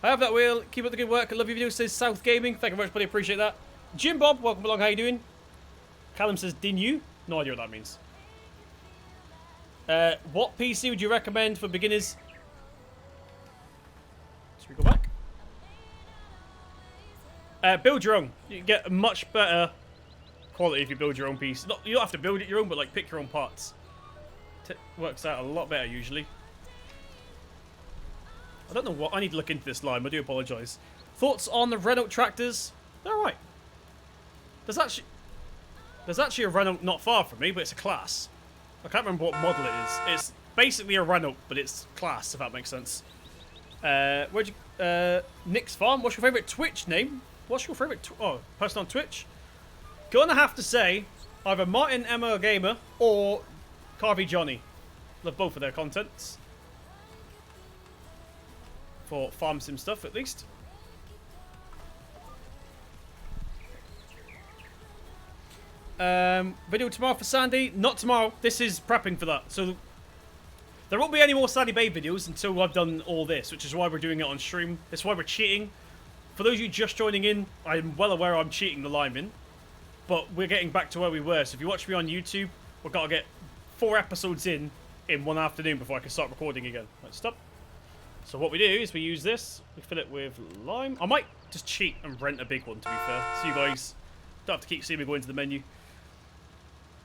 I have that wheel. Keep up the good work. I love your video. Says South Gaming. Thank you very much, buddy. Appreciate that. Jim Bob, welcome along. How you doing? Callum says, "Din you?" No idea what that means. What PC would you recommend for beginners? Should we go back? Build your own. You can get a much better quality if you build your own piece. You don't have to build it your own, but like pick your own parts. Works out a lot better usually. I don't know what. I need to look into this lime. I do apologise. Thoughts on the Renault tractors? They're alright. There's actually a Renault not far from me, but it's a class. I can't remember what model it is. It's basically a Renault, but it's class, if that makes sense. Nick's Farm. What's your favourite Twitch name? What's your favourite person on Twitch? Gonna have to say either Martin Emma Gamer or Carvey Johnny. Love both of their contents. For farm sim stuff, at least. Video tomorrow for Sandy. Not tomorrow. This is prepping for that. So there won't be any more Sandy Bay videos until I've done all this, which is why we're doing it on stream. That's why we're cheating. For those of you just joining in, I'm well aware I'm cheating the lineman. But we're getting back to where we were. So if you watch me on YouTube, we've got to get 4 episodes in one afternoon before I can start recording again. Right, stop. So what we do is we use this. We fill it with lime. I might just cheat and rent a big one, to be fair. So you guys don't have to keep seeing me go into the menu.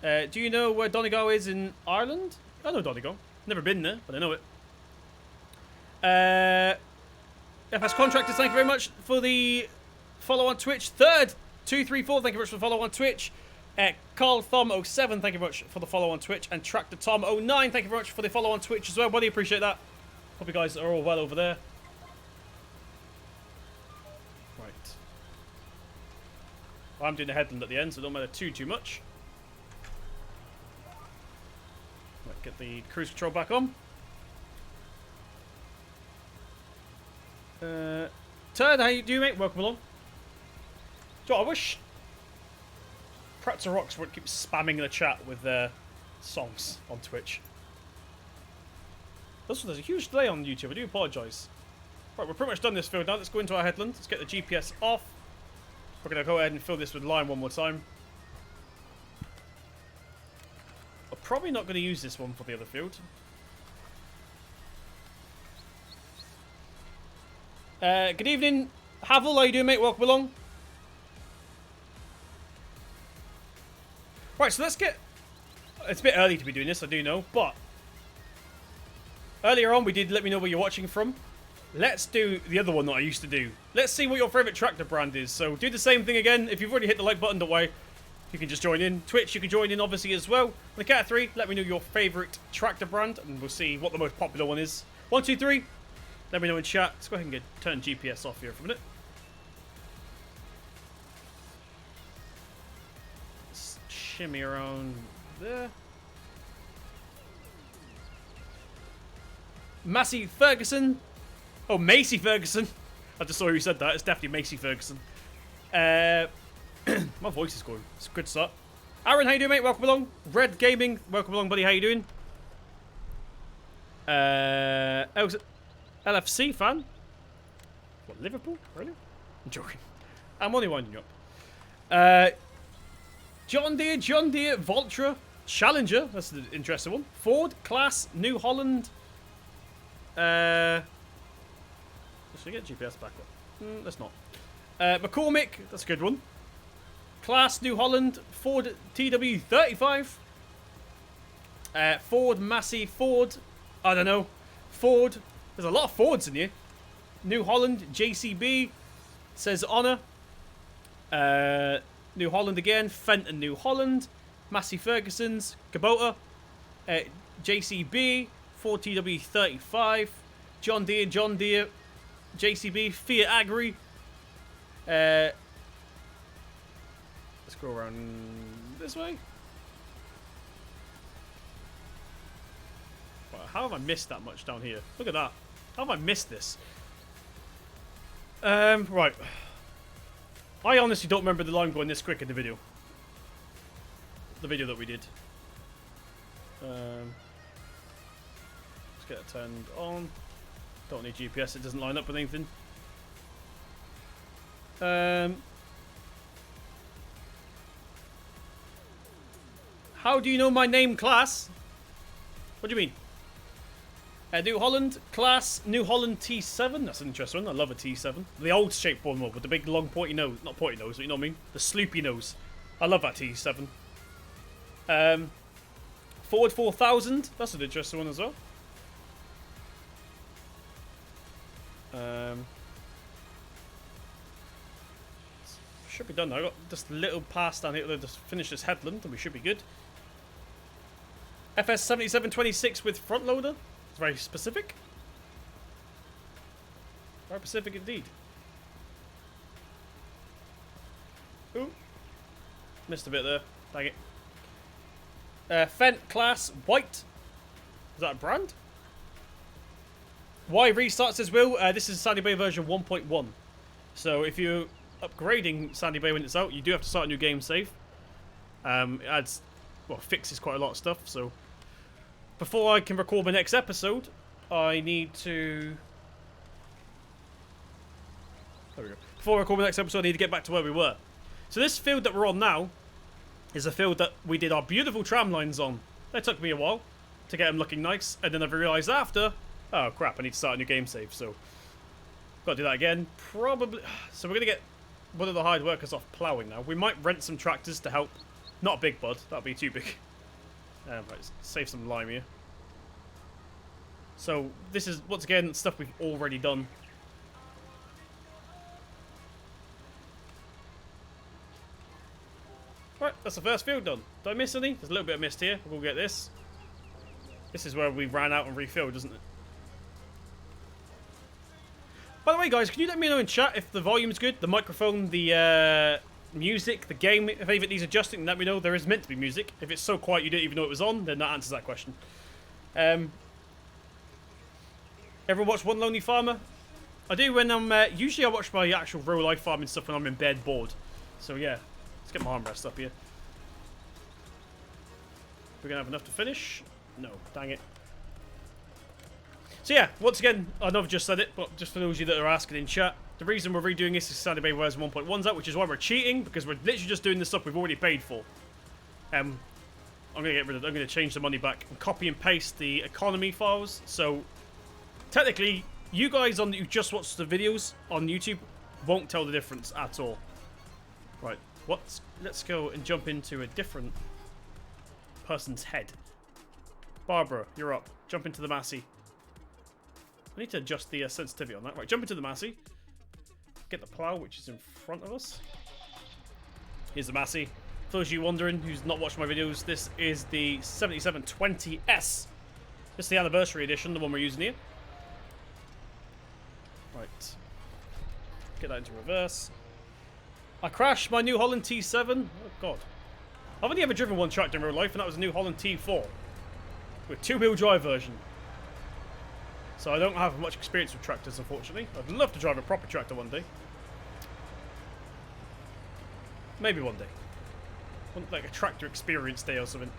Do you know where Donegal is in Ireland? I know Donegal. Never been there, but I know it. FS Contractors, thank you very much for the follow on Twitch. Third, 234, thank you very much for the follow on Twitch. Carl Thom 07, thank you very much for the follow on Twitch. And Tractor Tom 09, thank you very much for the follow on Twitch as well. Buddy, appreciate that. Hope you guys are all well over there. Right. I'm doing the headland at the end, so it don't matter too much. Right, get the cruise control back on. Turd, how you doing, mate? Welcome along. So I wish Pretzer Rocks would keep spamming the chat with their songs on Twitch. There's a huge delay on YouTube. I do apologise. Right, we're pretty much done this field now. Let's go into our headland. Let's get the GPS off. We're going to go ahead and fill this with lime one more time. I'm probably not going to use this one for the other field. Good evening, Havel. How you doing, mate? Welcome along. Right, so let's get... It's a bit early to be doing this, I do know, but... Earlier on, we did let me know where you're watching from. Let's do the other one that I used to do. Let's see what your favourite tractor brand is. So do the same thing again. If you've already hit the like button, don't worry. You can just join in. Twitch, you can join in obviously as well. On the count of 3, let me know your favourite tractor brand, and we'll see what the most popular one is. 1, 2, 3. Let me know in chat. Let's go ahead and turn GPS off here for a minute. Let's shimmy around there. Massey Ferguson. Oh, Macy Ferguson. I just saw who said that. It's definitely Macy Ferguson. My voice is going. It's a good start. Aaron, how you doing, mate? Welcome along. Red Gaming. Welcome along, buddy. How you doing? LFC fan? What, Liverpool? Really? I'm joking. I'm only winding you up. John Deere, Voltra, Challenger. That's an interesting one. Ford, Class, New Holland. Should I get GPS back up? Let's not. McCormick, that's a good one. Class, New Holland, Ford TW35. Ford, Massey, Ford. I don't know. Ford. There's a lot of Fords in here. New Holland, JCB. Says Honor. New Holland again. Fenton, New Holland. Massey Ferguson's. Kubota. JCB. Ford TW35. John Deere. JCB. Fiat Agri. Let's go around this way. Wow, how have I missed that much down here? Look at that. How have I missed this? Right. I honestly don't remember the line going this quick in the video. The video that we did. Let's get it turned on. Don't need GPS, it doesn't line up with anything. How do you know my name, Class? What do you mean? New Holland class, New Holland T7. That's an interesting one. I love a T7. The old shaped one with the big long pointy nose. Not pointy nose, but you know what I mean? The sloopy nose. I love that T7. Forward 4000. That's an interesting one as well. Should be done now. I got just a little pass down here to just finish this headland and we should be good. FS 7726 with front loader. It's very specific. Very specific indeed. Ooh. Missed a bit there. Dang it. Fent class white. Is that a brand? Why restarts as well? This is Sandy Bay version 1.1. So if you're upgrading Sandy Bay when it's out, you do have to start a new game save. It adds, well, fixes quite a lot of stuff. So before I can record my next episode, I need to... There we go. Before I record my next episode, I need to get back to where we were. So this field that we're on now is a field that we did our beautiful tram lines on. That took me a while to get them looking nice, and then I've realised after, oh crap, I need to start a new game save, so got to do that again. Probably. So we're going to get one of the hired workers off ploughing now. We might rent some tractors to help. Not a big bud, that'd be too big. Right, save some lime here. So this is, once again, stuff we've already done. Right, that's the first field done. Did I miss any? There's a little bit of mist here. We'll get this. This is where we ran out and refilled, isn't it? By the way, guys, can you let me know in chat if the volume's good? The microphone, the music, the game, if any of it needs adjusting, let me know. There is meant to be music. If it's so quiet you didn't even know it was on, then that answers that question. Everyone watch One Lonely Farmer? I do when I'm... usually I watch my actual real-life farming stuff when I'm in bed bored. So, yeah. Let's get my armrest up here. We're going to have enough to finish? No, dang it. So yeah, once again, I know I've just said it, but just for those of you that are asking in chat, the reason we're redoing this is Sandy Bay version 1.1's out, which is why we're cheating, because we're literally just doing the stuff we've already paid for. I'm going to get rid of it. I'm going to change the money back and copy and paste the economy files. So technically, you guys who just watched the videos on YouTube won't tell the difference at all. Right. Let's go and jump into a different person's head. Barbara, you're up. Jump into the Massey. I need to adjust the sensitivity on that. Right, jump into the Massey. Get the plough, which is in front of us. Here's the Massey. For those of you wondering who's not watched my videos, this is the 7720S. This is the anniversary edition, the one we're using here. Right. Get that into reverse. I crashed my New Holland T7. Oh, God. I've only ever driven one tractor in real life, and that was a New Holland T4. With two-wheel drive version. So I don't have much experience with tractors, unfortunately. I'd love to drive a proper tractor one day. Maybe one day. Like a tractor experience day or something.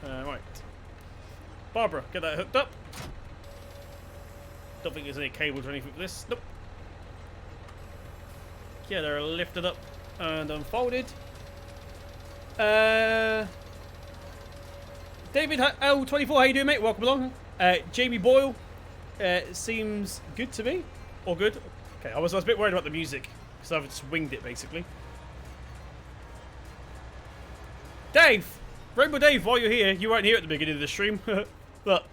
Right. Barbara, get that hooked up. Don't think there's any cables or anything for this. Nope. Yeah, they're lifted up and unfolded. David L24, how you doing, mate? Welcome along. Jamie Boyle, seems good to me. Or good. Okay, I was a bit worried about the music, because I've just winged it, basically. Dave! Rainbow Dave, while you're here, you weren't here at the beginning of the stream. But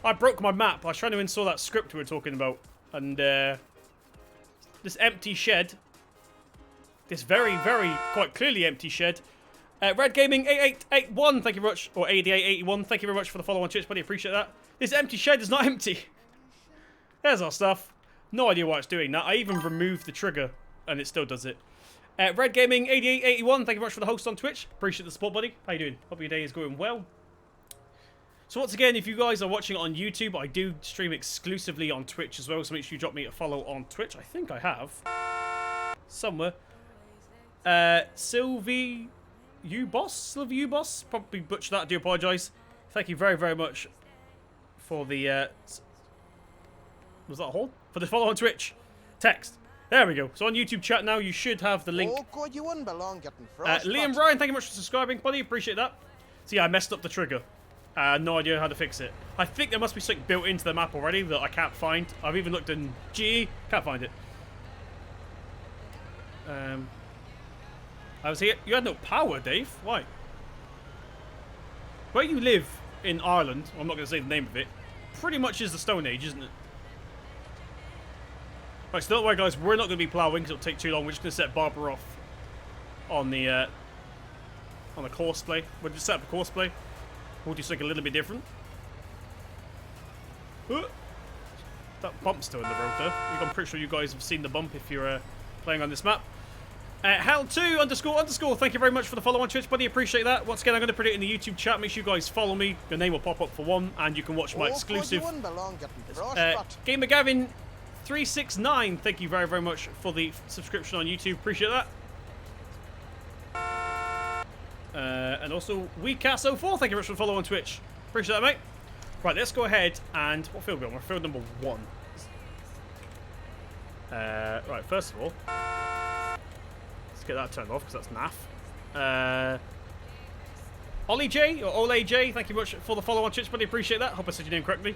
I broke my map. I was trying to install that script we were talking about. And this empty shed, this very, very, quite clearly empty shed. Red Gaming 8881, thank you very much. Or 8881, thank you very much for the follow on Twitch, buddy. Appreciate that. This empty shed is not empty. There's our stuff. No idea why it's doing that. I even removed the trigger, and it still does it. Red Gaming 8881, thank you very much for the host on Twitch. Appreciate the support, buddy. How you doing? Hope your day is going well. So once again, if you guys are watching it on YouTube, I do stream exclusively on Twitch as well, so make sure you drop me a follow on Twitch. I think I have. Somewhere. Sylvie U-Boss? Probably butchered that, I do apologise. Thank you very, very much for the, was that a hole? For the follow on Twitch. Text. There we go. So on YouTube chat now, you should have the link. Oh, God, you wouldn't belong getting frost. Liam Ryan, thank you much for subscribing, buddy. Appreciate that. So yeah, I messed up the trigger. No idea how to fix it. I think there must be something built into the map already that I can't find. I've even looked in GE, can't find it. I was here. You had no power, Dave. Why? Where you live in Ireland, well, I'm not going to say the name of it, pretty much is the Stone Age, isn't it? Right, so don't worry, guys. We're not going to be ploughing because it'll take too long. We're just going to set Barbara off on the course play. We'll just set up a course play. We'll do something a little bit different. That bump's still in the road, though. I'm pretty sure you guys have seen the bump if you're playing on this map. Hal2__, thank you very much for the follow on Twitch, buddy. Appreciate that. Once again, I'm going to put it in the YouTube chat. Make sure you guys follow me. Your name will pop up for one, and you can watch my exclusive. Gamer Gavin 369, thank you very, very much for the subscription on YouTube. Appreciate that. And also, WeCast04, thank you very much for the follow on Twitch. Appreciate that, mate. Right, let's go ahead and... What field are we on? We're field number 1. Right, first of all... Let's get that turned off, because that's naff. Ollie J, or Ole J, thank you very much for the follow on Twitch, buddy. Appreciate that. Hope I said your name correctly.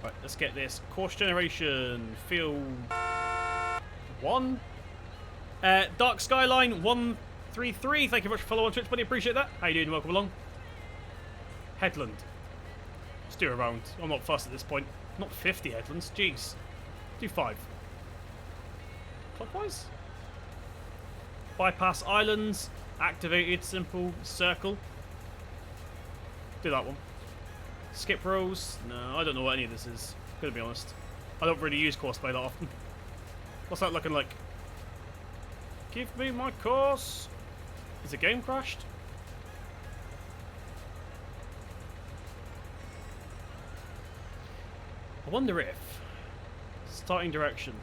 Right, let's get this. Course Generation, field 1. Dark Skyline 133, thank you very much for follow on Twitch, buddy. Appreciate that. How you doing? Welcome along. Headland. Let's do a round. I'm not fussed at this point. Not 50 headlands. Jeez. Do 5. Clockwise? Bypass islands. Activated. Simple. Circle. Do that one. Skip rows. No, I don't know what any of this is. Gonna be honest. I don't really use course play that often. What's that looking like? Give me my course. Is the game crashed? I wonder if... Starting direction.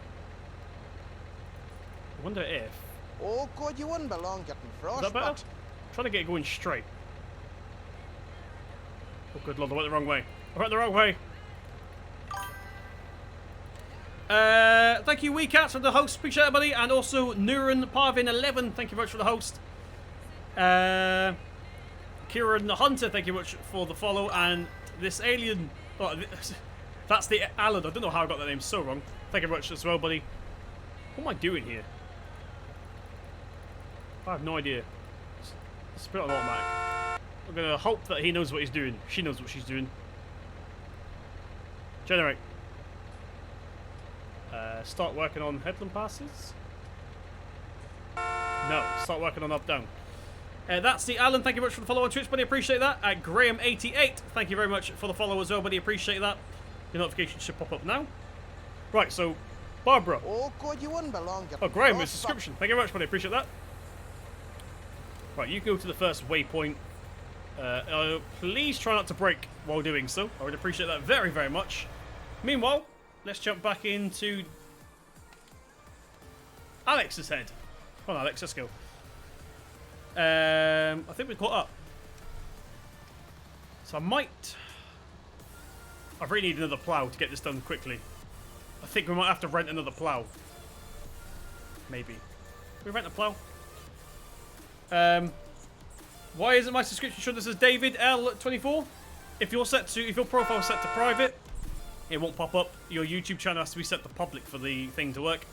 I wonder if... Oh, God, you wouldn't belong getting frost. Is that better? I'm trying to get it going straight. Oh, good lord, I went the wrong way. I went the wrong way. Thank you, WeCats, for the host. Appreciate it, buddy. And also, Nuran Parvin11, thank you very much for the host. Kieran the Hunter, thank you very much for the follow. And this alien... Oh, that's the Alan. I don't know how I got that name so wrong. Thank you very much as well, buddy. What am I doing here? I have no idea. Let's put it on automatic. I'm going to hope that he knows what he's doing. She knows what she's doing. Generate. Start working on headland passes. No, start working on up-down. That's the Alan. Thank you very much for the follow on Twitch, buddy. Appreciate that. Graham88. Thank you very much for the follow as well, buddy. Appreciate that. Your notification should pop up now. Right, so Barbara. Oh, God, you wouldn't belong getting Oh, Graham, with subscription. Thank you very much, buddy. Appreciate that. Right, you go to the first waypoint. Please try not to break while doing so. I would appreciate that very, very much. Meanwhile, let's jump back into Alex's head. Come on, Alex, let's go. I think we've caught up. So I really need another plough to get this done quickly. I think we might have to rent another plough. Maybe. Can we rent a plough? Why isn't my subscription show? This is David L24. If your profile is set to private, it won't pop up. Your YouTube channel has to be set to public for the thing to work.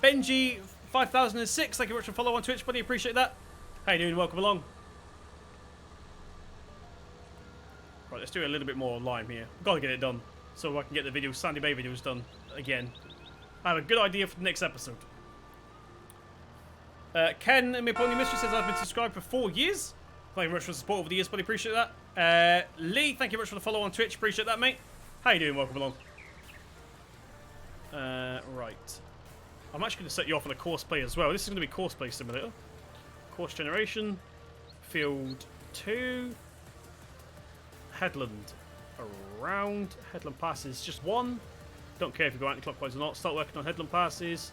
Benji 5006, thank you very much for follow on Twitch, buddy. Appreciate that. How you doing? Welcome along. Right, let's do a little bit more lime here. Gotta get it done so I can get the Sandy Bay videos done again. I have a good idea for the next episode. Ken and my pony mistress says I've been subscribed for 4 years. Thank you very much for the support over the years, buddy. Appreciate that. Lee, thank you very much for the follow on Twitch. Appreciate that, mate. How you doing? Welcome along. Right. I'm actually going to set you off on a course play as well. This is going to be course play simulator. Course generation. Field 2. Headland. Around. Headland passes. Just 1. Don't care if you go anti-clockwise or not. Start working on headland passes.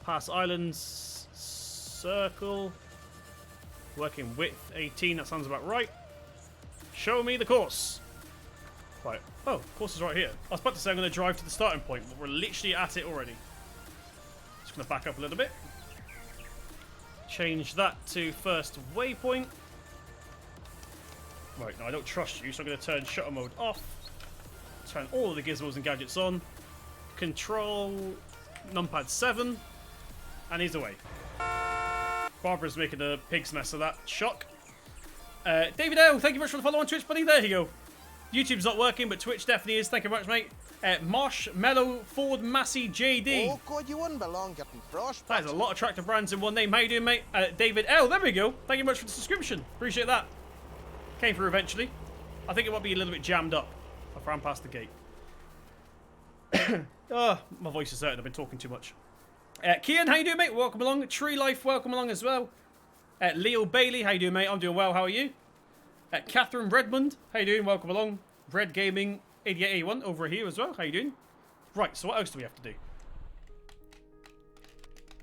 Pass islands. Circle. Working width 18. That sounds about right. Show me the course. Right. Oh, course is right here. I was about to say I'm going to drive to the starting point, but we're literally at it already. Just going to back up a little bit. Change that to first waypoint. Right, now I don't trust you, so I'm going to turn shutter mode off. Turn all of the gizmos and gadgets on. Control numpad 7. And he's away. Barbara's making a pig's mess of that. Shock. David L, thank you much for the follow on Twitch, buddy. There you go. YouTube's not working, but Twitch definitely is. Thank you very much, mate. Marshmallow Ford Massey JD. Oh, God, you wouldn't belong getting frost. That is a lot of tractor brands in one name. How you doing, mate? David L, there we go. Thank you much for the subscription. Appreciate that. Came through eventually. I think it might be a little bit jammed up. I ran past the gate. Oh, my voice is hurting. I've been talking too much. Kian, how you doing, mate? Welcome along. Tree Life, welcome along as well. Leo Bailey, how you doing, mate? I'm doing well. How are you? Catherine Redmond, how you doing? Welcome along. Red Gaming 8881 over here as well. How you doing? Right, so what else do we have to do?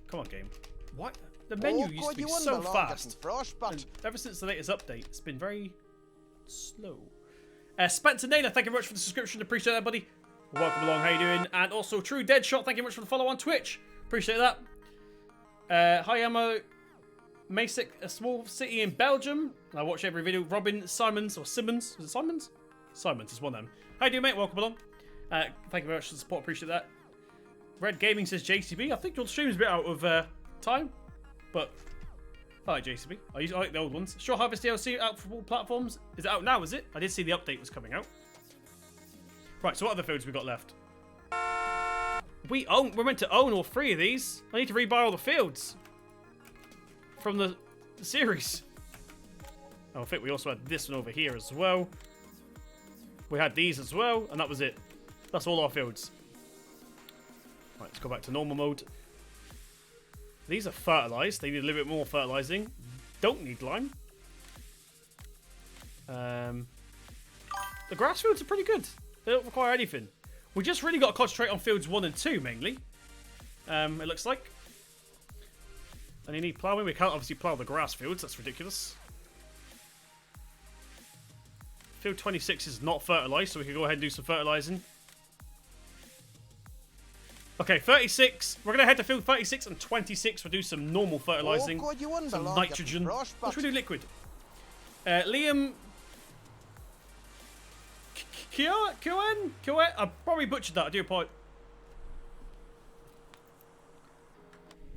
Come on, game. What? The menu used to be so fast. And ever since the latest update, it's been very slow. Spencer Naylor, thank you very much for the subscription. Appreciate that, buddy. Welcome along. How you doing? And also True Deadshot, thank you very much for the follow on Twitch. Appreciate that. Hi, I'm Masic, a small city in Belgium. I watch every video. Robin Simons, or Simmons. Was it Simons? Simons is one of them. How you doing, mate? Welcome along. Thank you very much for the support. Appreciate that. Red Gaming says JCB. I think your stream's a bit out of time. But I like JCB. I like the old ones. Sure Harvest DLC out for all platforms. Is it out now, is it? I did see the update was coming out. Right, so what other fields we got left? We're meant to own all 3 of these. I need to rebuy all the fields from the series. Oh, I think we also had this one over here as well. We had these as well, and that was it. That's all our fields. Right, let's go back to normal mode. These are fertilized. They need a little bit more fertilizing. Don't need lime. The grass fields are pretty good. They don't require anything. We just really got to concentrate on fields 1 and 2 mainly. It looks like. And you need ploughing. We can't obviously plough the grass fields. That's ridiculous. Field 26 is not fertilized, so we can go ahead and do some fertilizing. Okay, 36. We're going to head to field 36 and 26. We'll do some normal fertilizing. Oh, God, some nitrogen. What should we do? Liquid. Liam. Kyoen? I probably butchered that. I do apologize.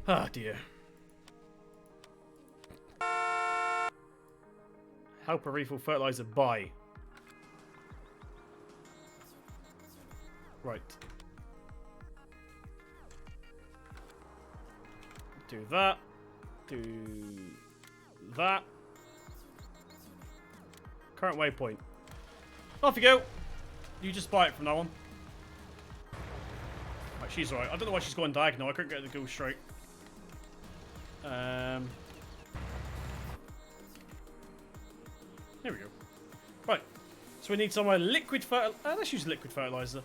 Ah, dear. Help a refill fertilizer buy. Right. Do that. Do that. Current waypoint. Off you go. You just buy it from now on. Right, she's alright. I don't know why she's going diagonal. I couldn't get her to go straight. There we go. Right. So we need some liquid fertilizer. Let's use liquid fertilizer.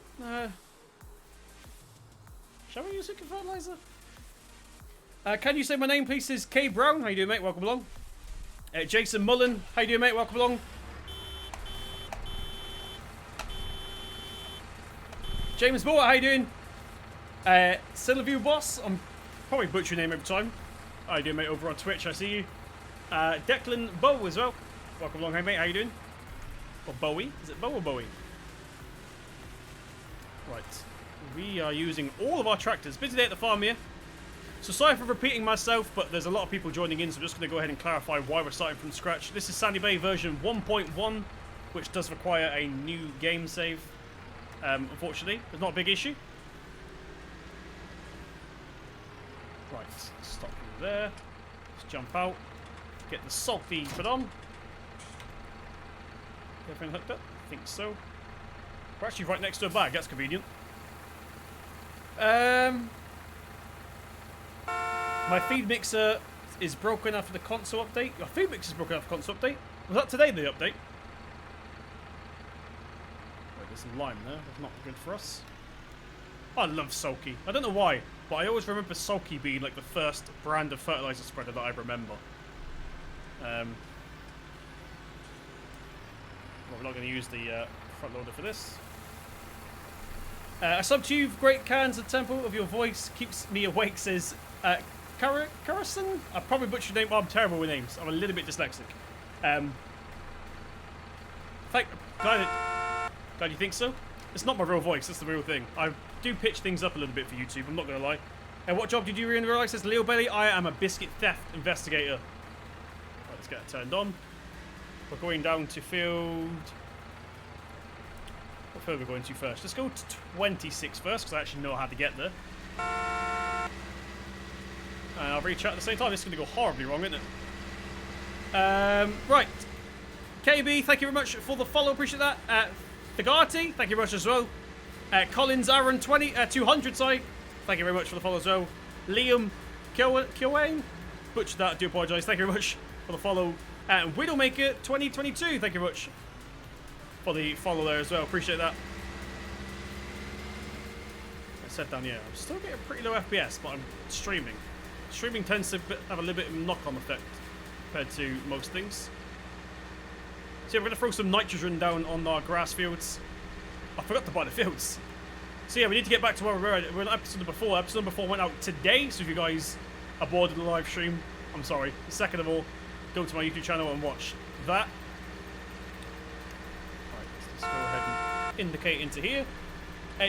Shall we use liquid fertilizer? Can you say my name, please? Is K Brown. How you doing, mate? Welcome along. Jason Mullen. How you doing, mate? Welcome along. James Moore, how you doing? Silverview Boss. I'm probably butchering your name every time. How you doing, mate? Over on Twitch, I see you. Declan Bow as well. Welcome along, hey, mate. How you doing? Or Bowie? Is it Bow or Bowie? Right. We are using all of our tractors. Busy day at the farm here. So sorry for repeating myself, but there's a lot of people joining in, so I'm just going to go ahead and clarify why we're starting from scratch. This is Sandy Bay version 1.1, which does require a new game save. Unfortunately, it's not a big issue. Right, stop there. Let's jump out. Get the salty put on. Everything hooked up? I think so. We're actually right next to a bag, that's convenient. My feed mixer is broken after the console update. Your feed mixer is broken after the console update? Was that today, the update? There's some lime there. That's not good for us. I love Sulky. I don't know why, but I always remember Sulky being like the first brand of fertilizer spreader that I remember. Well, we're not going to use the front loader for this. I sub to you, great cans. The tempo of your voice keeps me awake, says Carrison. I probably butchered your name. Oh, I'm terrible with names. I'm a little bit dyslexic. Glad you think so. It's not my real voice, that's the real thing. I do pitch things up a little bit for YouTube, I'm not going to lie. And what job did you really realise? Says Leo Belly, I am a biscuit theft investigator. Right, let's get it turned on. We're going down to field... What field are we going to first? Let's go to 26 first, because I actually know how to get there. And I'll reach out at the same time. This is going to go horribly wrong, isn't it? Right. KB, thank you very much for the follow. Appreciate that. Thagati, thank you very much as well. Collins Aaron 200, sorry. Thank you very much for the follow as well. Liam Kyoane, butchered that, I do apologise. Thank you very much for the follow. And Widowmaker 2022, thank you very much for the follow there as well. Appreciate that. I said down here, I'm still getting pretty low FPS, but I'm streaming. Streaming tends to have a little bit of knock-on effect compared to most things. So yeah, we're going to throw some nitrogen down on our grass fields. I forgot to buy the fields. So yeah, we need to get back to where we were. We're on episode number 4. Episode number 4 went out today, so if you guys are bored of the live stream, I'm sorry. Second of all, go to my YouTube channel and watch that. Right, let's go ahead and indicate into here.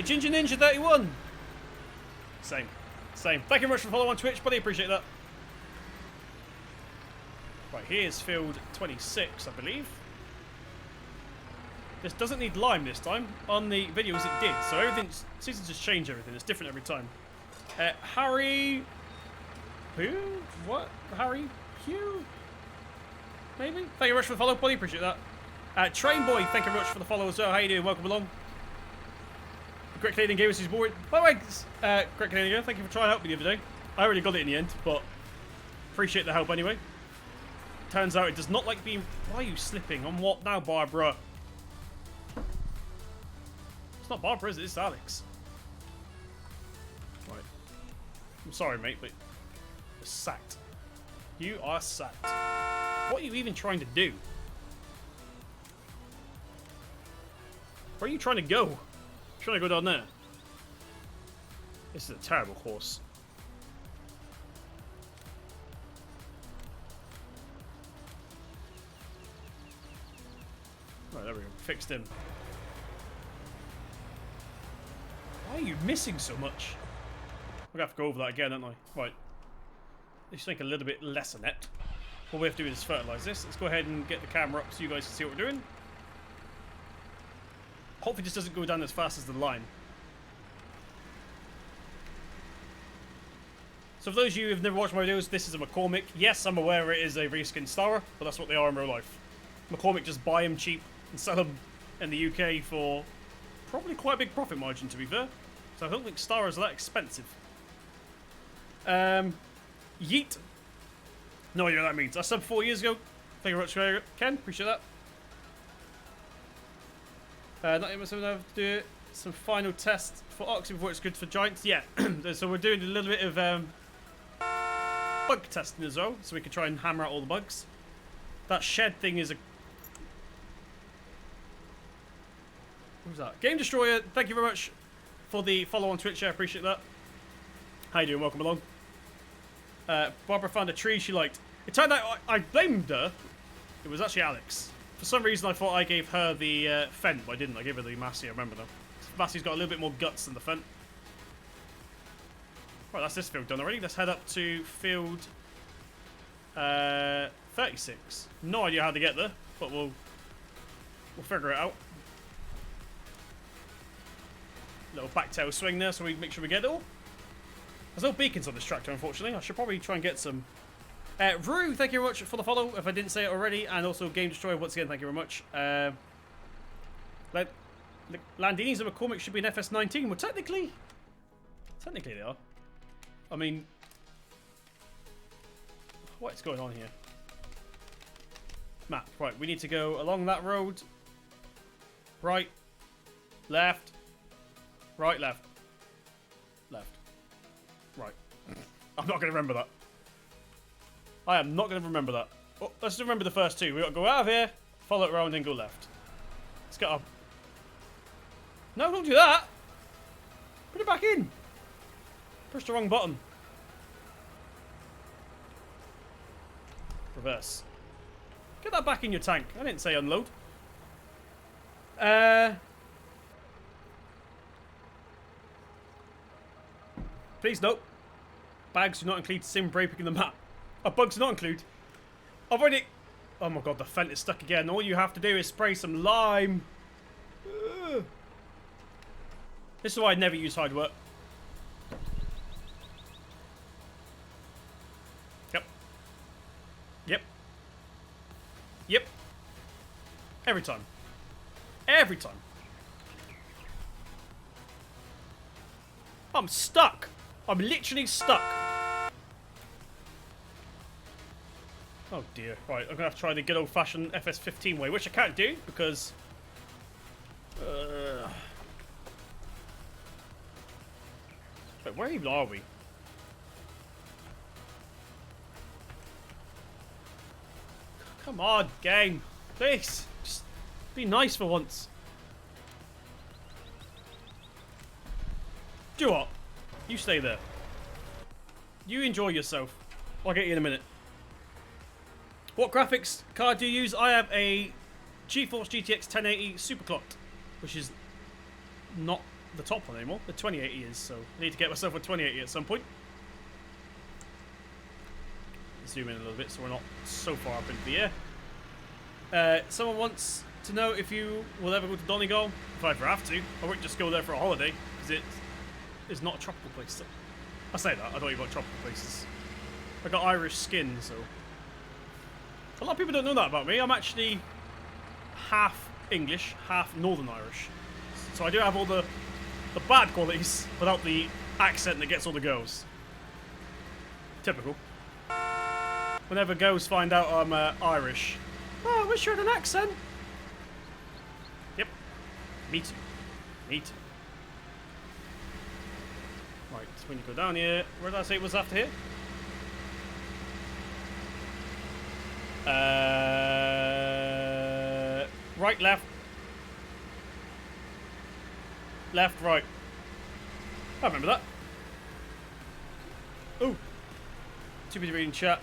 Ginger Ninja 31. Same. Thank you very much for the follow on Twitch, buddy. Appreciate that. Right, here's field 26, I believe. This doesn't need lime this time. On the videos it did, so everything's... Seasons just change everything. It's different every time. Harry... Who? What? Harry? Hugh? Maybe? Thank you very much for the follow, buddy. Appreciate that. Train Boy, thank you very much for the follow as well. How you doing? Welcome along. Great Canadian Gamers is bored. By the way, Great Canadian Gamer, thank you for trying to help me the other day. I already got it in the end, but appreciate the help anyway. Turns out it does not like being... Why are you slipping? On what now, Barbara? It's not Barbara, is it? It's Alex. Right. I'm sorry, mate, but you're sacked. You are sacked. What are you even trying to do? Where are you trying to go? Trying to go down there. This is a terrible course. Right, there we go. Fixed him. Why are you missing so much? We're gonna have to go over that again, aren't I? Right. Let's think a little bit less on it. All we have to do is fertilise this. Let's go ahead and get the camera up so you guys can see what we're doing. Hopefully this doesn't go down as fast as the line. So for those of you who have never watched my videos, this is a McCormick. Yes, I'm aware it is a reskin Stara, but that's what they are in real life. McCormick just buy them cheap and sell them in the UK for probably quite a big profit margin, to be fair. So I don't think Staras are that expensive. Yeet. No idea what that means. I subbed 4 years ago. Thank you very much, Ken. Appreciate that. Not even something I have to do some final tests for Oxy before it's good for Giants. Yeah, so we're doing a little bit of bug testing as well, so we can try and hammer out all the bugs. That shed thing is a... Who's that? Game Destroyer, thank you very much for the follow on Twitch. I appreciate that. How you doing? Welcome along. Barbara found a tree she liked. It turned out I blamed her. It was actually Alex. For some reason, I thought I gave her the Fent, but I didn't. I gave her the Massey, I remember though. Massey's got a little bit more guts than the Fent. Right, that's this field done already. Let's head up to field 36. No idea how to get there, but we'll figure it out. Little backtail swing there, so we make sure we get it all. There's no beacons on this tractor, unfortunately. I should probably try and get some. Rue, thank you very much for the follow, if I didn't say it already. And also Game Destroyer, once again, thank you very much. Landini's and McCormick should be an FS19. Well, technically they are. I mean, what's going on here? Map. Right, we need to go along that road. Right. Left. Right, left. Left. Right. I'm not going to remember that. I am not going to remember that. Oh, let's remember the first two. We've got to go out of here, follow it around, and go left. Let's get up. No, don't do that. Put it back in. Push the wrong button. Reverse. Get that back in your tank. I didn't say unload. Please note, bags do not include sim breaking the map. Bugs do not include. I've already. Oh my god, the fence is stuck again. All you have to do is spray some lime. Ugh. This is why I never use hide work. Yep. Yep. Yep. Every time. Every time. I'm stuck. I'm literally stuck. Oh dear. Right, I'm going to have to try the good old-fashioned FS15 way, which I can't do because... Wait, where even are we? Come on, game. Please. Just be nice for once. Do you know what? You stay there. You enjoy yourself. I'll get you in a minute. What graphics card do you use? I have a GeForce GTX 1080 Superclocked, which is not the top one anymore. The 2080 is, so I need to get myself a 2080 at some point. Zoom in a little bit so we're not so far up into the air. Someone wants to know if you will ever go to Donegal. If I ever have to, I won't just go there for a holiday because it is not a tropical place. So I say that, I don't even like tropical places. I got Irish skin, so a lot of people don't know that about me. I'm actually half English, half Northern Irish. So I do have all the bad qualities without the accent that gets all the girls. Typical. Whenever girls find out I'm Irish, oh, I wish you had an accent. Yep. Me too. Me too. Right, so when you go down here, where did I say it was after here? Right, left. Left, right. I remember that. Ooh. Too busy reading chat.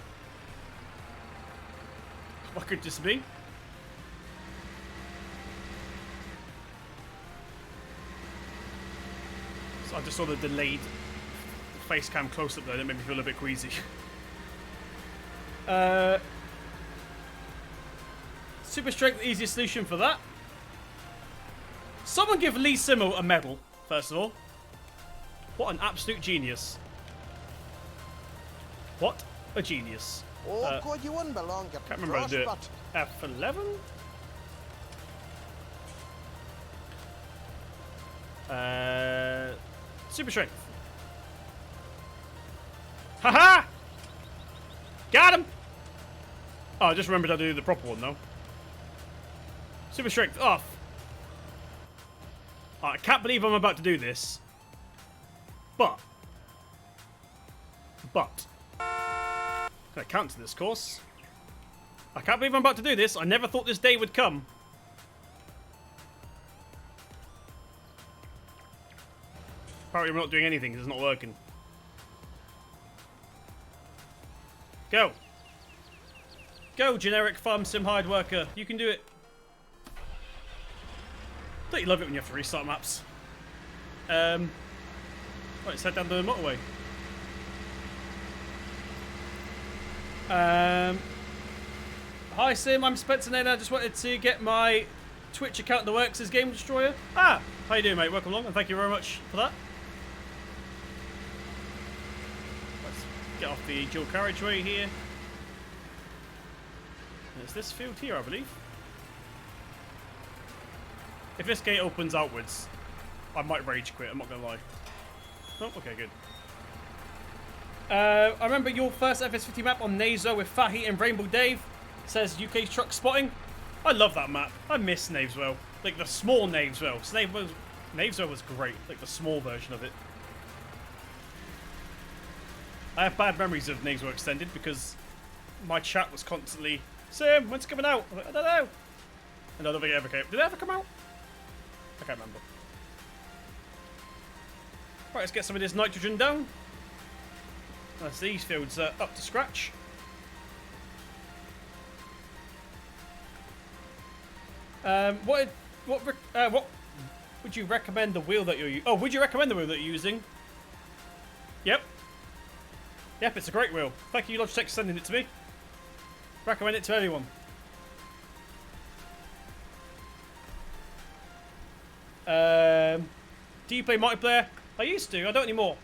What could this be? So I just saw the delayed face cam close up there. That made me feel a bit queasy. Super strength, the easiest solution for that. Someone give Lee Simmel a medal, first of all. What an absolute genius. What a genius. Oh, God, you wouldn't belong. Can't remember how to do it. F11? Super strength. Haha! Got him! Oh, I just remembered how to do the proper one, though. Super strength off. Oh, I can't believe I'm about to do this. But. Can I count to this course? I can't believe I'm about to do this. I never thought this day would come. Apparently we're not doing anything because it's not working. Go. Go, generic farm sim hard worker. You can do it. Don't you love it when you have to restart maps? Right, let's head down the motorway. Hi Sim, I'm Spencer Naylor. I just wanted to get my Twitch account in the works as Game Destroyer. Ah, how you doing, mate? Welcome along, and thank you very much for that. Let's get off the dual carriageway here. It's this field here, I believe. If this gate opens outwards, I might rage quit, I'm not going to lie. Oh, okay, good. I remember your first FS50 map on Nazo with Fahy and Rainbow Dave. Says UK truck spotting. I love that map. I miss Naveswell. Like the small Naveswell. So Naveswell was great. Like the small version of it. I have bad memories of Naveswell Extended because my chat was constantly, Sim, when's it coming out? I was like, I don't know. And I don't think it ever came. Did it ever come out? I can't remember. Right, let's get some of this nitrogen down. As these fields are up to scratch. what would you recommend the wheel that you're using? Oh, would you recommend the wheel that you're using? Yep. Yep, it's a great wheel. Thank you, Logitech, for sending it to me. Recommend it to everyone. Do you play multiplayer? I used to. I don't anymore.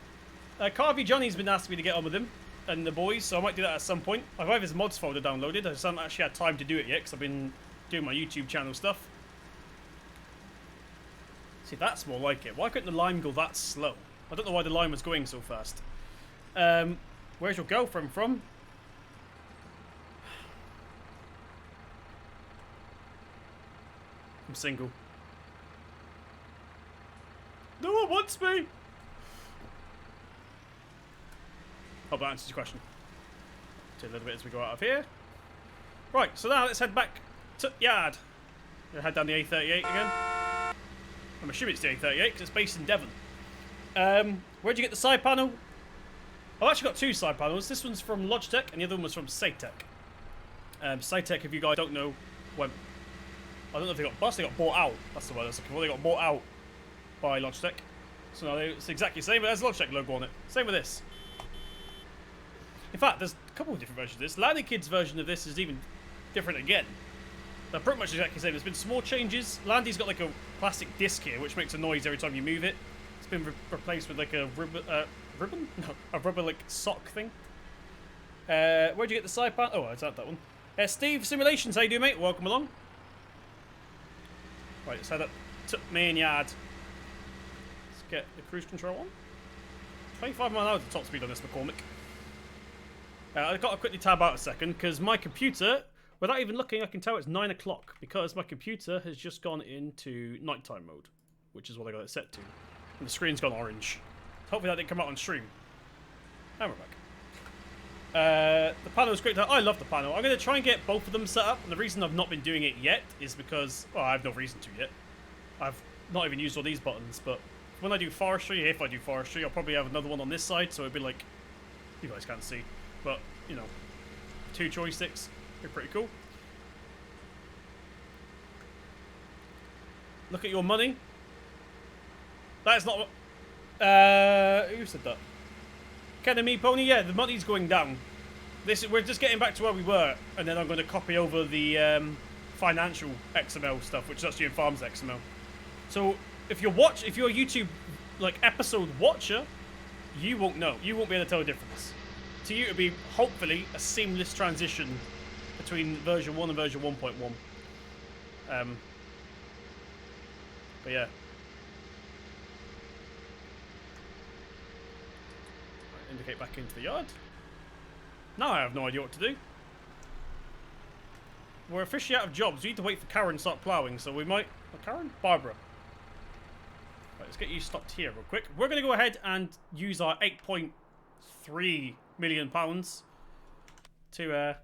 Carvey Johnny's been asking me to get on with him and the boys, so I might do that at some point. I have his mods folder downloaded. I just haven't actually had time to do it yet because I've been doing my YouTube channel stuff. See, that's more like it. Why couldn't the lime go that slow? I don't know why the lime was going so fast. Where's your girlfriend from? I'm single. No one wants me! Hope that answers your question. Do a little bit as we go out of here. Right, so now let's head back to yard. We'll head down the A38 again. I'm assuming it's the A38 because it's based in Devon. Where'd you get the side panel? I've actually got two side panels. This one's from Logitech and the other one was from Saitek. Saitek, if you guys don't know, went... I don't know if they got bust, they got bought out. That's the word I was looking for. They got bought out by Logitech. So now it's exactly the same, but there's a Logitech logo on it. Same with this. In fact, there's a couple of different versions of this. Landy Kid's version of this is even different again. They're pretty much exactly the same. There's been small changes. Landy's got like a plastic disc here, which makes a noise every time you move it. It's been replaced with like a ribbon? No, a rubber like sock thing. Where'd you get the side panel? Oh, it's at that one. Steve Simulations, how you doing, mate? Welcome along. Right, let's head up to main yard. Let's get the cruise control on. 25 mile an hour is the top speed on this McCormick. I've got to quickly tab out a second because my computer, without even looking, I can tell it's 9 o'clock because my computer has just gone into nighttime mode, which is what I got it set to. And the screen's gone orange. Hopefully that didn't come out on stream. And we're back. The panel is great. I love the panel. I'm going to try and get both of them set up. And the reason I've not been doing it yet is because, well, I have no reason to yet. I've not even used all these buttons, but when I do forestry, if I do forestry, I'll probably have another one on this side, so it'd be like, you guys can't see, but, you know, 2 joysticks. They're pretty cool. Look at your money. That is not what... who said that? Ken and me, Pony? Yeah, the money's going down. We're just getting back to where we were, and then I'm going to copy over the financial XML stuff, which is actually in Farms XML. So if you're a YouTube like episode watcher, you won't know. You won't be able to tell the difference. To you, it'll be hopefully a seamless transition between version 1 and version 1.1. But yeah. Indicate back into the yard. Now I have no idea what to do. We're officially out of jobs. We need to wait for Karen to start ploughing, so we might... Oh, Karen? Barbara. Right, let's get you stopped here real quick. We're going to go ahead and use our £8.3 million to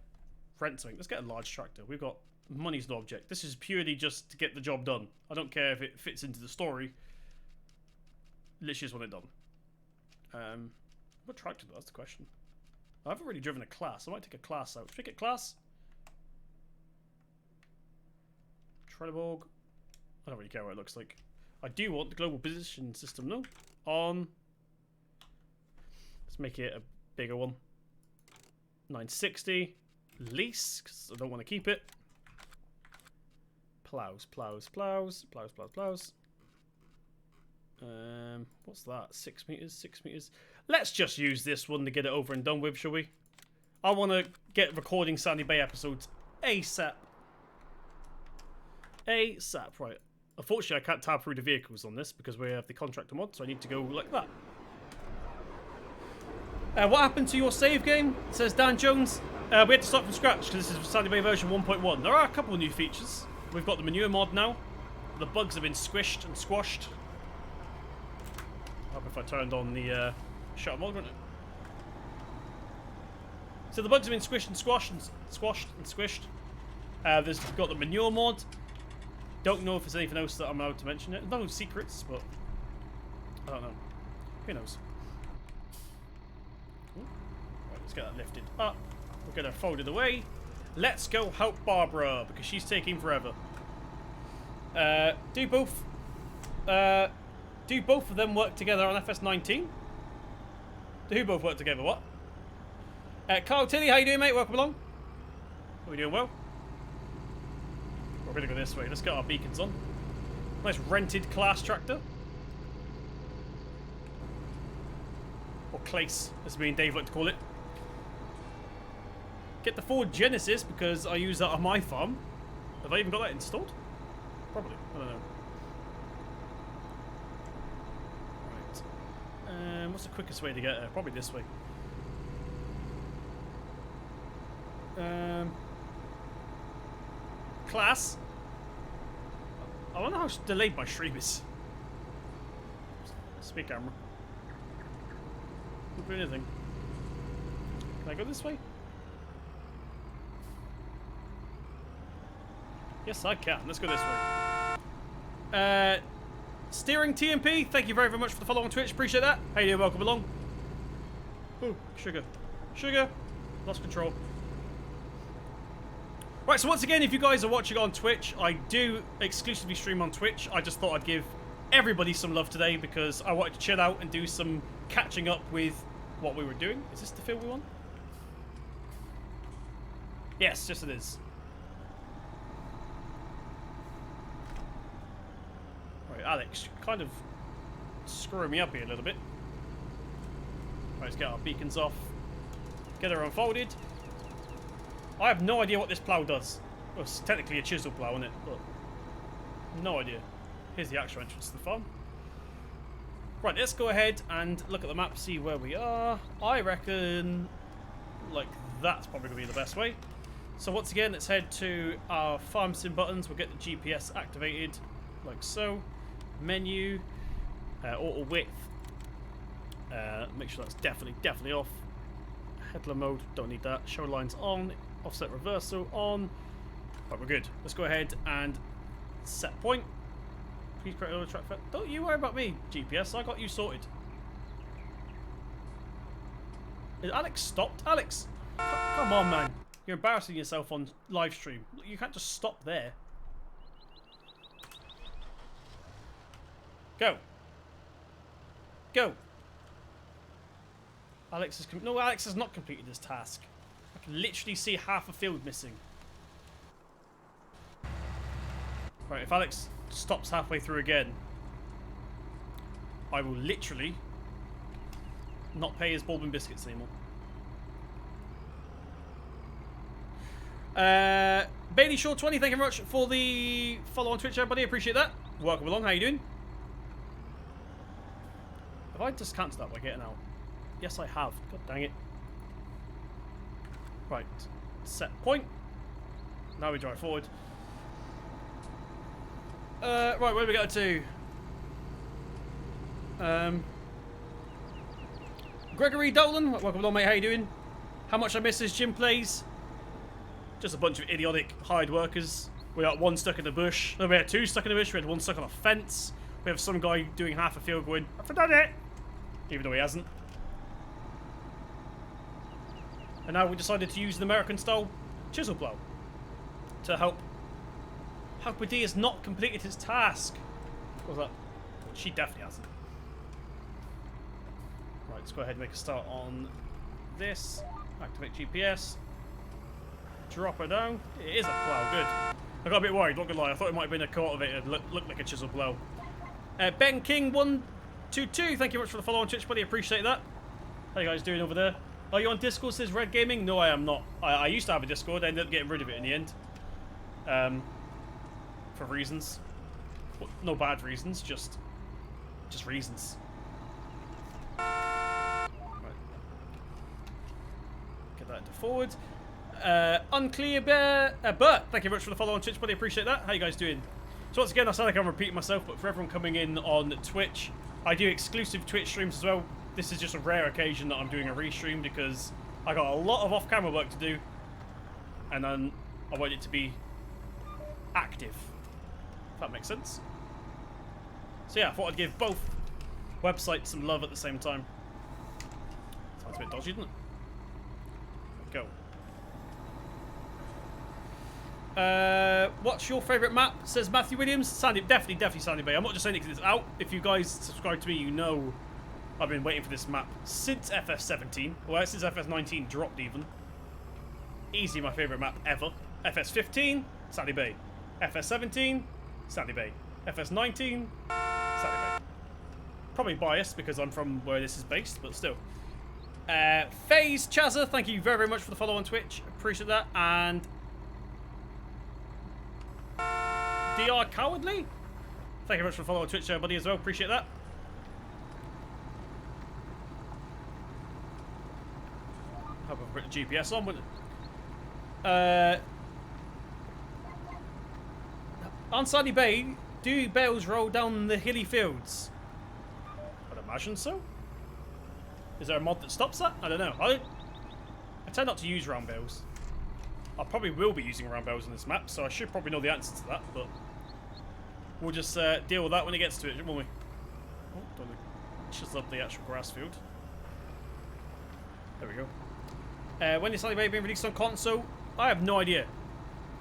rent something. Let's get a large tractor. We've got... Money's no object. This is purely just to get the job done. I don't care if it fits into the story. Literally just want it done. What tractor though? That's the question. I haven't really driven a class. I might take a class out. Should we get class? Trelleborg. I don't really care what it looks like. I do want the global position system though. On. Let's make it a bigger one. 960. Lease, because I don't want to keep it. Plows, plows, plows, plows, plows, plows. What's that? 6 meters, 6 meters. Let's just use this one to get it over and done with, shall we? I want to get recording Sandy Bay episodes ASAP. ASAP, right. Unfortunately, I can't tab through the vehicles on this because we have the contractor mod, so I need to go like that. What happened to your save game? Says Dan Jones. We had to start from scratch because this is Sandy Bay version 1.1. There are a couple of new features. We've got the manure mod now. The bugs have been squished and squashed. I hope if I turned on the shutter mod, wouldn't it? So the bugs have been squished and squashed and squished. There's got the manure mod. Don't know if there's anything else that I'm allowed to mention it. No secrets, but I don't know. Who knows? Ooh. Right, let's get that lifted up. We'll get her folded away. Let's go help Barbara because she's taking forever. Do both of them work together on FS19? Do who both work together? What? Carl Tilly, how you doing, mate? Welcome along. Are we doing well? We're gonna go this way. Let's get our beacons on. Nice rented class tractor. Or Clace, as me and Dave like to call it. Get the Ford Genesis because I use that on my farm. Have I even got that installed? Probably. I don't know. Right. What's the quickest way to get there? Probably this way. Class. I wonder how delayed my stream is. Speak camera. Don't do anything. Can I go this way? Yes, I can. Let's go this way. Steering TMP, thank you very, very much for the follow on Twitch. Appreciate that. How you doing? Welcome along. Ooh, sugar. Sugar. Lost control. Right, so once again, if you guys are watching on Twitch, I do exclusively stream on Twitch. I just thought I'd give everybody some love today because I wanted to chill out and do some catching up with what we were doing. Is this the field we want? Yes, yes it is. Right, Alex, kind of screwing me up here a little bit. Right, let's get our beacons off. Get her unfolded. I have no idea what this plough does. Well, it's technically a chisel plough, isn't it? But no idea. Here's the actual entrance to the farm. Right, let's go ahead and look at the map, see where we are. I reckon, like, that's probably going to be the best way. So once again, let's head to our farm sim buttons. We'll get the GPS activated, like so. Menu, auto width. Make sure that's definitely off. Headland mode, don't need that. Show lines on. Offset reversal on. Right, we're good. Let's go ahead and set point. Please create auto track. Don't you worry about me, GPS. I got you sorted. Is Alex stopped? Alex, come on, man. You're embarrassing yourself on live stream. You can't just stop there. Go. Go. Alex has not completed this task. I can literally see half a field missing. Right, if Alex stops halfway through again, I will literally not pay his bulb and biscuits anymore. Bailey Shaw 20, thank you very much for the follow on Twitch, everybody. Appreciate that. Welcome along. How you doing? Have I just cancelled that by getting out? Yes, I have. God dang it. Right. Set point. Now we drive forward. Right, where do we go to? Gregory Dolan. Welcome along, mate. How you doing? How much I miss his gym plays. Just a bunch of idiotic hired workers. We got one stuck in the bush. No, we had two stuck in the bush. We had one stuck on a fence. We have some guy doing half a field going, I've done it! Even though he hasn't. And now we decided to use an American-style chisel plough to help Hugby has not completed his task. What was that? She definitely hasn't. Right, let's go ahead and make a start on this. Activate GPS. Drop her down. It is a plough, good. I got a bit worried, not gonna lie. I thought it might have been a cultivator. Looked like a chisel plough. Ben King 122, thank you very much for the follow on Twitch, buddy. Appreciate that. How you guys doing over there? Are you on Discord? Says Red Gaming. No, I am not. I used to have a Discord. I ended up getting rid of it in the end. For reasons. Well, no bad reasons, just reasons. Right. Get that into forward. Unclear Bear Bert, thank you very much for the follow on Twitch, buddy. Appreciate that. How you guys doing? So once again, I sound like I'm repeating myself, but for everyone coming in on Twitch, I do exclusive Twitch streams as well. This is just a rare occasion that I'm doing a restream because I got a lot of off-camera work to do, and then I want it to be active. If that makes sense. So yeah, I thought I'd give both websites some love at the same time. Sounds a bit dodgy, doesn't it? Go. What's your favourite map? Says Matthew Williams. Definitely Sandy Bay. I'm not just saying it because it's out. If you guys subscribe to me, you know I've been waiting for this map since FS17. Well, since FS19 dropped even. Easily my favourite map ever. FS15, Sandy Bay. FS17, Sandy Bay. FS19, Sandy Bay. Probably biased because I'm from where this is based, but still. FaZe Chazza, thank you very much for the follow on Twitch. Appreciate that. And DR Cowardly, thank you very much for the follow on Twitch, buddy, as well. Appreciate that. Hope I've put the GPS on, wouldn't it? On Sandy Bay, do bales roll down the hilly fields? I'd imagine so. Is there a mod that stops that? I don't know. I tend not to use round bales. I probably will be using round bales in this map, so I should probably know the answer to that, but we'll just deal with that when it gets to it, won't we? Oh, don't we? Just up the actual grass field. There we go. When is Sandy Bay being released on console? I have no idea.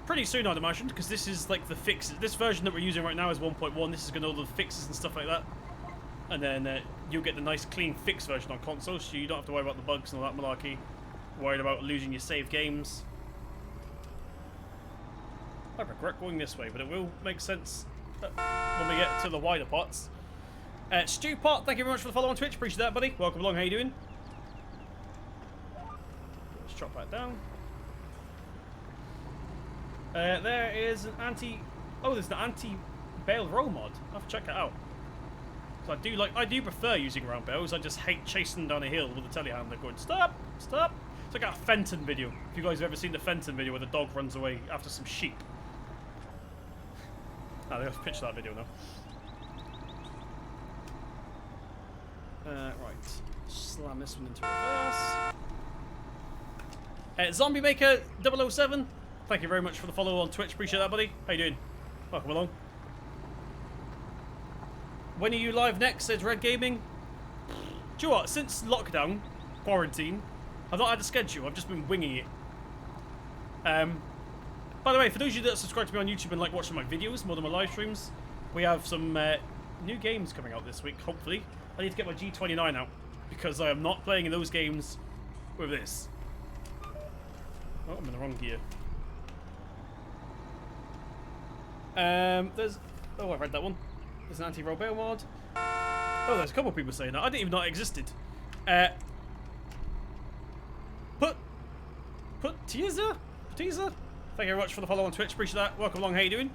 Pretty soon, I'd imagine, because this is like the fixes. This version that we're using right now is 1.1. This is going to all the fixes and stuff like that. And then you'll get the nice, clean, fixed version on console, so you don't have to worry about the bugs and all that malarkey. Worried about losing your save games. I regret going this way, but it will make sense when we get to the wider parts. Stu Pot, thank you very much for the follow on Twitch. Appreciate that, buddy. Welcome along. How you doing? Let's drop that down. There is an oh, there's the anti-bale roll mod. I'll have to check that out. So I do prefer using round bales. I just hate chasing down a hill with a telehandler going, stop, stop. It's like a Fenton video. If you guys have ever seen the Fenton video where the dog runs away after some sheep. I think I've pitched that video now. Right. Slam this one into reverse. Zombie Maker 007. Thank you very much for the follow on Twitch. Appreciate that, buddy. How you doing? Welcome along. When are you live next? Says Red Gaming. Do you know what? Since lockdown, quarantine, I've not had a schedule. I've just been winging it. By the way, for those of you that subscribe to me on YouTube and like watching my videos more than my live streams, we have some new games coming out this week, hopefully. I need to get my G29 out because I am not playing in those games with this. Oh, I'm in the wrong gear. Oh, I read that one. There's an anti-roll bale mod. Oh, there's a couple of people saying that. I didn't even know it existed. Teaser? Thank you very much for the follow on Twitch. Appreciate that. Welcome along. How you doing?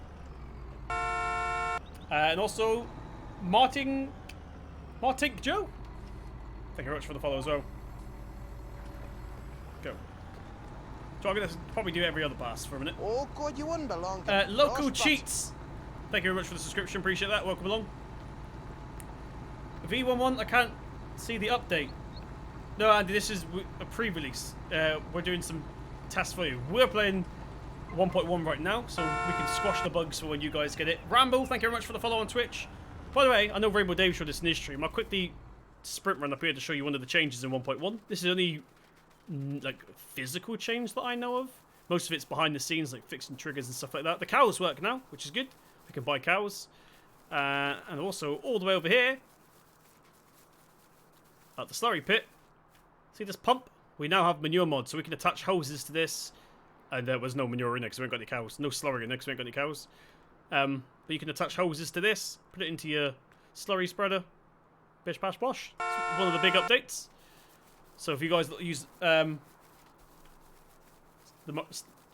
And also, Martink Joe. Thank you very much for the follow as well. Go. So I'm going to probably do every other pass for a minute. Oh, God, you wouldn't belong. Local Cheats. Thank you very much for the subscription. Appreciate that. Welcome along. V11, I can't see the update. No, Andy, this is a pre-release. We're doing some tests for you. We're playing 1.1 right now, so we can squash the bugs for when you guys get it. Rambo, thank you very much for the follow on Twitch. By the way, I know Rainbow Dave showed this in his stream. I'll quickly sprint run up here to show you one of the changes in 1.1. This is only like physical change that I know of. Most of it's behind the scenes, like fixing triggers and stuff like that. The cows work now, which is good. We can buy cows. And also, all the way over here, at the slurry pit, see this pump? We now have manure mod, so we can attach hoses to this. And there was no manure in there because we ain't got any cows. No slurry in there because we ain't got any cows. But you can attach hoses to this, put it into your slurry spreader. Bish bash bosh. It's one of the big updates. So if you guys use the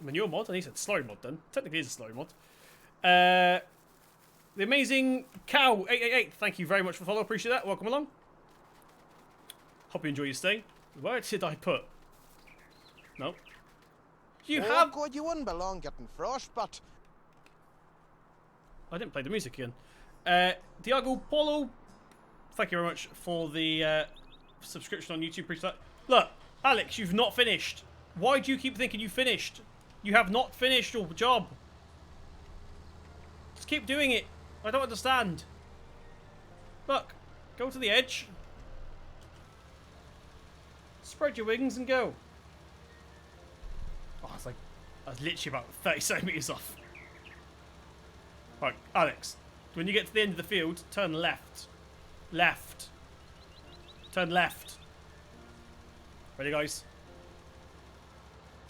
manure mod, I think it's slurry mod then. Technically it is a slurry mod. The amazing Cow 888, thank you very much for the follow. Appreciate that. Welcome along. Hope you enjoy your stay. Where did I put? No. Oh, God, you wouldn't belong getting frostbite. I didn't play the music again. Diago Polo, thank you very much for the subscription on YouTube. Appreciate that. Look, Alex, you've not finished. Why do you keep thinking you finished? You have not finished your job. Just keep doing it. I don't understand. Look, go to the edge. Spread your wings and go. Oh, it's like I was literally about 30 centimeters off. Right, Alex, when you get to the end of the field, turn left. Left. Turn left. Ready, guys?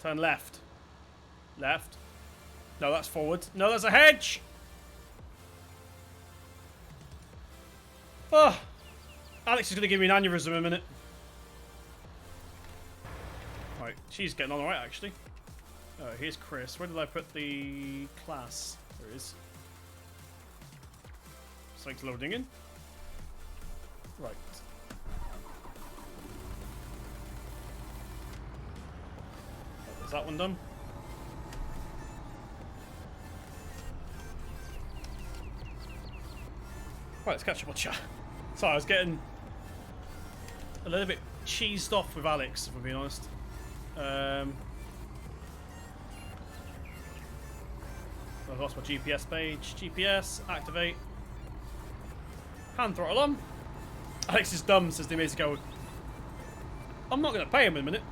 Turn left. Left. No, that's forward. No, that's a hedge! Oh! Alex is going to give me an aneurysm in a minute. Right, she's getting on alright, actually. Oh, here's Chris. Where did I put the class? There it is. Something's loading in. Right. Is that one done? Right, let's catch up on chat. Sorry, I was getting a little bit cheesed off with Alex, if we're being honest. I've lost my GPS page. GPS, activate. Hand throttle on. Alex is dumb, says the amazing go. I'm not going to pay him in a minute.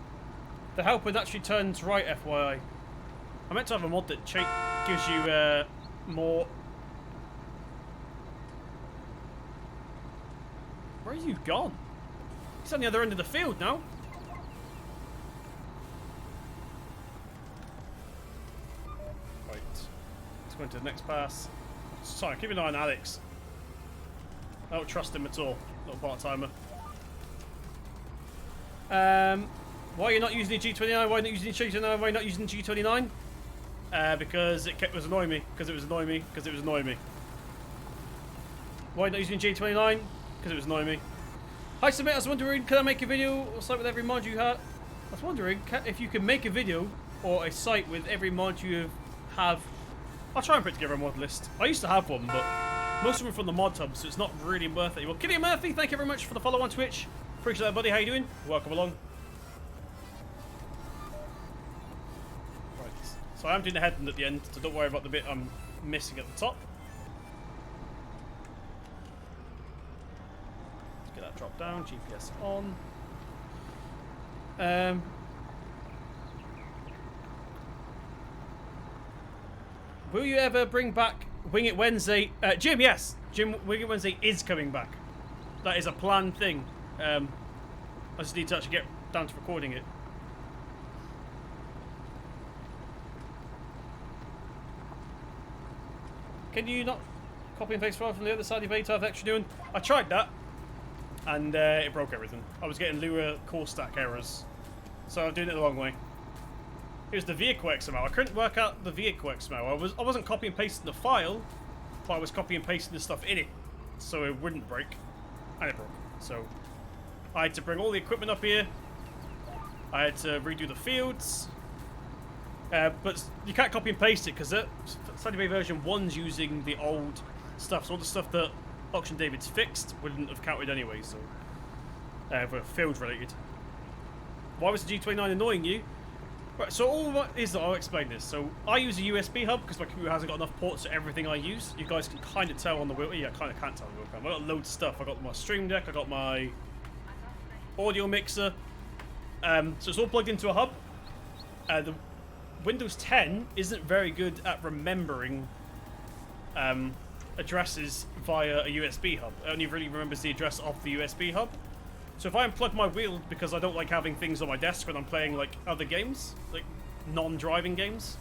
The helper actually turns right, FYI. I meant to have a mod that gives you more... Where are you gone? He's on the other end of the field now. Right. Let's go into the next pass. Sorry, keep an eye on Alex. I don't trust him at all. Little part-timer. Why are you not using the G29? Why are you not using the G29? Why are you not using the G29? Because it was annoying me. Because it was annoying me. Because it was annoying me. Why are you not using the G29? Because it was annoying me. Hi Submit, I was wondering, can I make a video or site with every mod you have? I was wondering if you can make a video or a site with every mod you have. I'll try and put together a mod list. I used to have one, but most of them are from the mod hub, so it's not really worth it. Well, Killian Murphy, thank you very much for the follow on Twitch. Appreciate that, buddy. How you doing? Welcome along. Right, so I am doing the heading at the end, so don't worry about the bit I'm missing at the top. Let's get that drop down, GPS on. Will you ever bring back Wing It Wednesday? Jim, yes. Jim, Wing It Wednesday is coming back. That is a planned thing. I just need to actually get down to recording it. Can you not copy and paste file from the other side of your have extra doing? I tried that, and it broke everything. I was getting Lua core stack errors, so I'm doing it the wrong way. Here's the vehicle XML. I couldn't work out the vehicle XML. I wasn't copy and pasting the file, but I was copy and pasting the stuff in it, so it wouldn't break, and it broke. So I had to bring all the equipment up here. I had to redo the fields. But you can't copy and paste it because Saitek version 1's using the old stuff. So all the stuff that Auction David's fixed wouldn't have counted anyway. So were field related. Why was the G29 annoying you? Right. So all what is that I'll explain this. So I use a USB hub because my computer hasn't got enough ports for everything I use. You guys can kind of tell on the wheel. Yeah, I kind of can't tell on the wheel. I've got loads of stuff. I got my Stream Deck. I got my audio mixer. So it's all plugged into a hub. The Windows 10 isn't very good at remembering addresses via a USB hub. It only really remembers the address of the USB hub. So if I unplug my wheel because I don't like having things on my desk when I'm playing like other games, like non-driving games,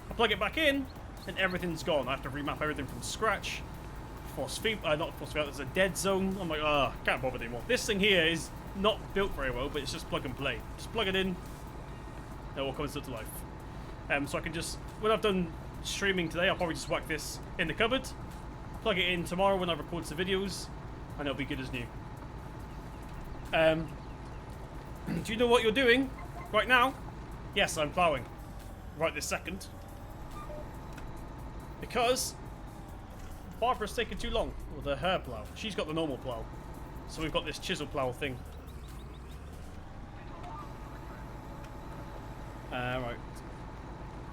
I plug it back in and everything's gone. I have to remap everything from scratch. Not force feedback, there's a dead zone. I'm like, can't bother anymore. This thing here is not built very well, but it's just plug and play. Just plug it in, it all comes to life. So I can just, when I've done streaming today, I'll probably just whack this in the cupboard, plug it in tomorrow when I record some videos, and it'll be good as new. Do you know what you're doing right now? Yes, I'm ploughing. Right this second. Because Barbara's taking too long with her plough. She's got the normal plough. So we've got this chisel plough thing. Right.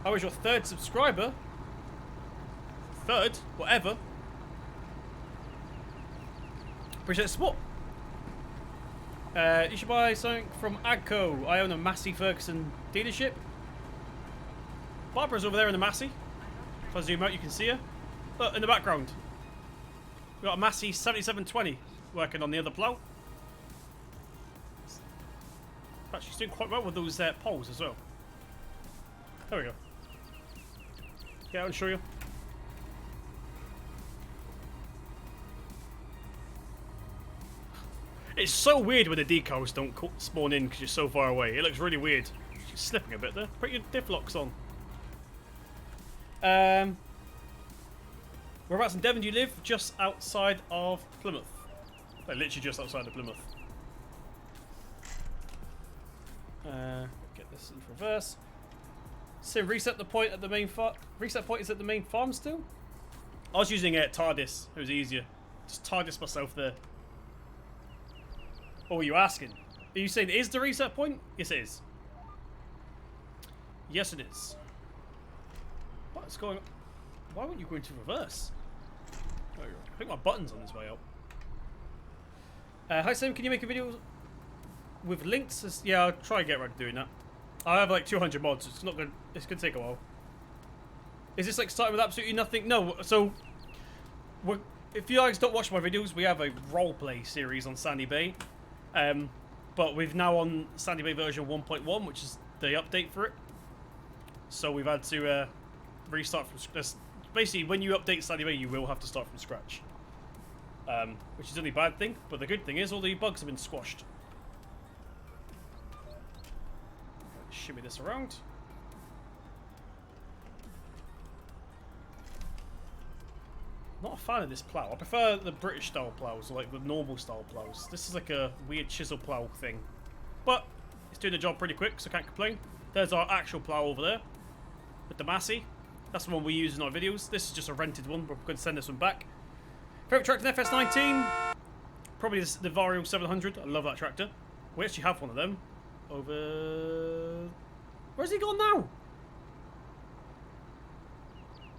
I was your third subscriber. Third? Whatever. Appreciate the support. You should buy something from Agco. I own a Massey Ferguson dealership. Barbara's over there in the Massey. If I zoom out, you can see her. Look, in the background. We've got a Massey 7720 working on the other plough. In fact, she's doing quite well with those poles as well. There we go. Get out and show you. It's so weird when the decals don't spawn in because you're so far away. It looks really weird. She's slipping a bit there. Put your diff locks on. Whereabouts in Devon do you live? Just outside of Plymouth. Like, literally just outside of Plymouth. Get this into reverse. So reset the point at the main reset point is at the main farm still? I was using TARDIS. It was easier. Just TARDIS myself there. What were you asking? Are you saying it is the reset point? Yes, it is. Yes, it is. What's going on? Why weren't you going to reverse? There we go. I think my button's on its way up. Hi Sam, can you make a video with links? Yeah, I'll try and get around to doing that. I have like 200 mods. It's not good. It's gonna take a while. Is this like starting with absolutely nothing? No. So, if you guys don't watch my videos, we have a roleplay series on Sandy Bay. But we've now on Sandy Bay version 1.1, which is the update for it. So we've had to restart from scratch. Basically, when you update Sandy Bay, you will have to start from scratch. Which is the only bad thing, but the good thing is all the bugs have been squashed. Shimmy this around. Not a fan of this plough. I prefer the British style ploughs, or like the normal style ploughs. This is like a weird chisel plough thing. But it's doing the job pretty quick, so I can't complain. There's our actual plough over there with the Massey. That's the one we use in our videos. This is just a rented one, but we're going to send this one back. Favorite tractor in FS19? Probably the Vario 700. I love that tractor. We actually have one of them. Over... Where's he gone now?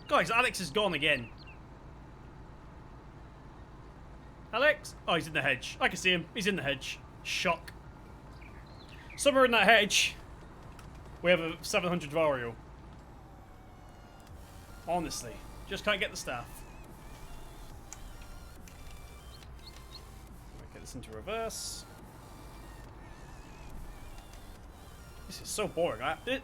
Guys, Alex is gone again. Alex? Oh, he's in the hedge. I can see him. He's in the hedge. Shock. Somewhere in that hedge, we have a 700 Vario. Honestly. Just can't get the staff. Get this into reverse. This is so boring.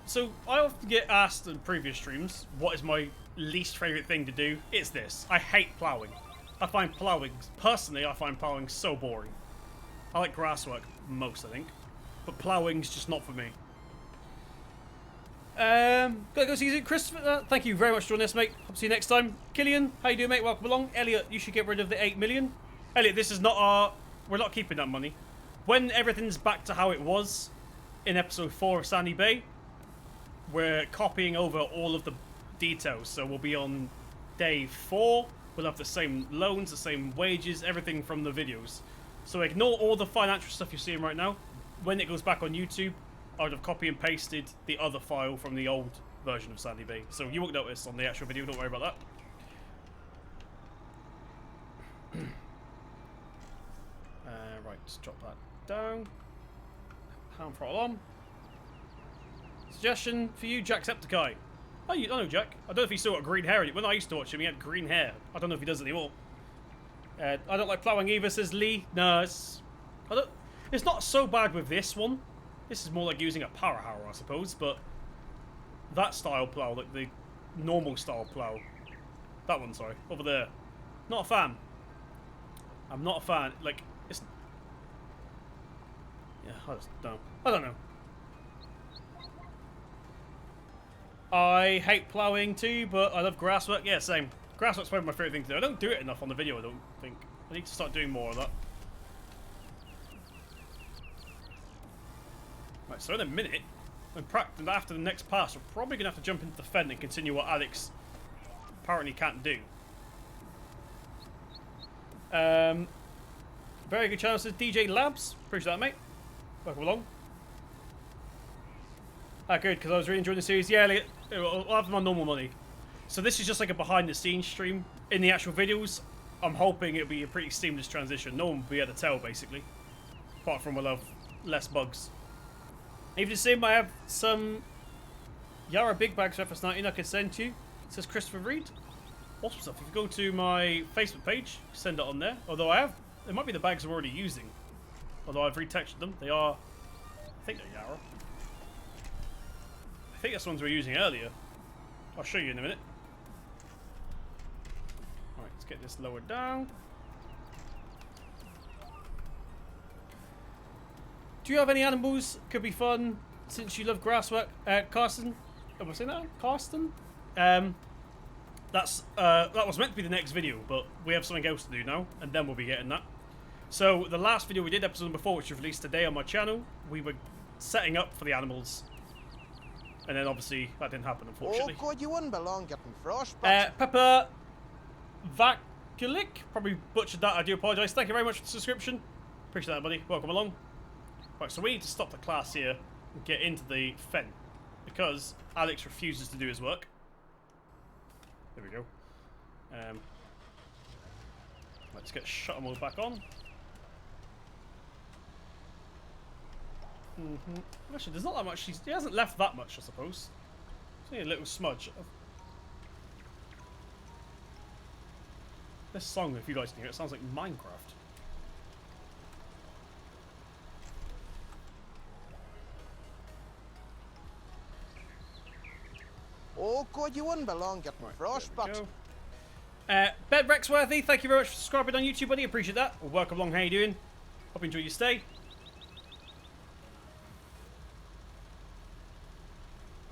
So I often get asked in previous streams, what is my least favourite thing to do? It's this. I hate ploughing. I find ploughing, personally, I find ploughing so boring. I like grass work most, I think. But ploughing's just not for me. Gotta go see you, Christopher. Thank you very much for joining us, mate. Hope to see you next time. Killian, how you doing, mate? Welcome along. Elliot, you should get rid of the 8 million. Elliot, this is not our... We're not keeping that money. When everything's back to how it was in episode 4 of Sandy Bay, we're copying over all of the details. So we'll be on day 4. We'll have the same loans, the same wages, everything from the videos. So ignore all the financial stuff you're seeing right now. When it goes back on YouTube, I would have copy and pasted the other file from the old version of Sandy Bay. So you won't notice on the actual video, don't worry about that. Right, just drop that down. Hand throttle on. Suggestion for you, Jacksepticeye. Oh, I know Jack. I don't know if he's still got green hair. When I used to watch him, he had green hair. I don't know if he does anymore. I don't like ploughing either, says Lee. No, it's not so bad with this one. This is more like using a power harrow, I suppose, but that style plough, like the normal style plough, that one, sorry, over there, not a fan. I'm not a fan. Like, it's... Yeah, I don't know. I hate ploughing too, but I love grass work. Yeah, same. Grass work's probably my favourite thing to do. I don't do it enough on the video, I don't think. I need to start doing more of that. Right, so in a minute, and after the next pass, we're probably going to have to jump into the fen and continue what Alex apparently can't do. Very good channel, says DJ Labs. Appreciate that, mate. Welcome along. Ah, good, because I was really enjoying the series. Yeah, I'll have my normal money. So this is just like a behind-the-scenes stream. In the actual videos, I'm hoping it'll be a pretty seamless transition. No one will be able to tell, basically. Apart from we'll have less bugs. Even the same, I have some Yara Big Bags reference 19 I can send to you. It says Christopher Reed. Awesome stuff. If you go to my Facebook page, send it on there. Although it might be the bags I'm already using. Although I've retextured them. They are, I think they're Yara. I think that's the ones we were using earlier. I'll show you in a minute. Alright, let's get this lowered down. Do you have any animals? Could be fun since you love grass work. Carsten? Am I saying that? Carsten? That was meant to be the next video, but we have something else to do now, and then we'll be getting that. So, the last video we did, episode number 4, which was released today on my channel, we were setting up for the animals. And then, obviously, that didn't happen, unfortunately. Oh, God, you wouldn't belong getting frostbite. Pepper Vakulik, probably butchered that, I do apologise. Thank you very much for the subscription. Appreciate that, buddy. Welcome along. Right, so we need to stop the class here and get into the fen, because Alex refuses to do his work. There we go. Let's get shutter mode back on. Actually, there's not that much. He hasn't left that much, I suppose. It's only a little smudge. This song, if you guys can hear it, sounds like Minecraft. Oh, God, you wouldn't belong getting frostbite. Ben Rexworthy, thank you very much for subscribing on YouTube, buddy. Appreciate that. Well, welcome along. How you doing? Hope you enjoy your stay.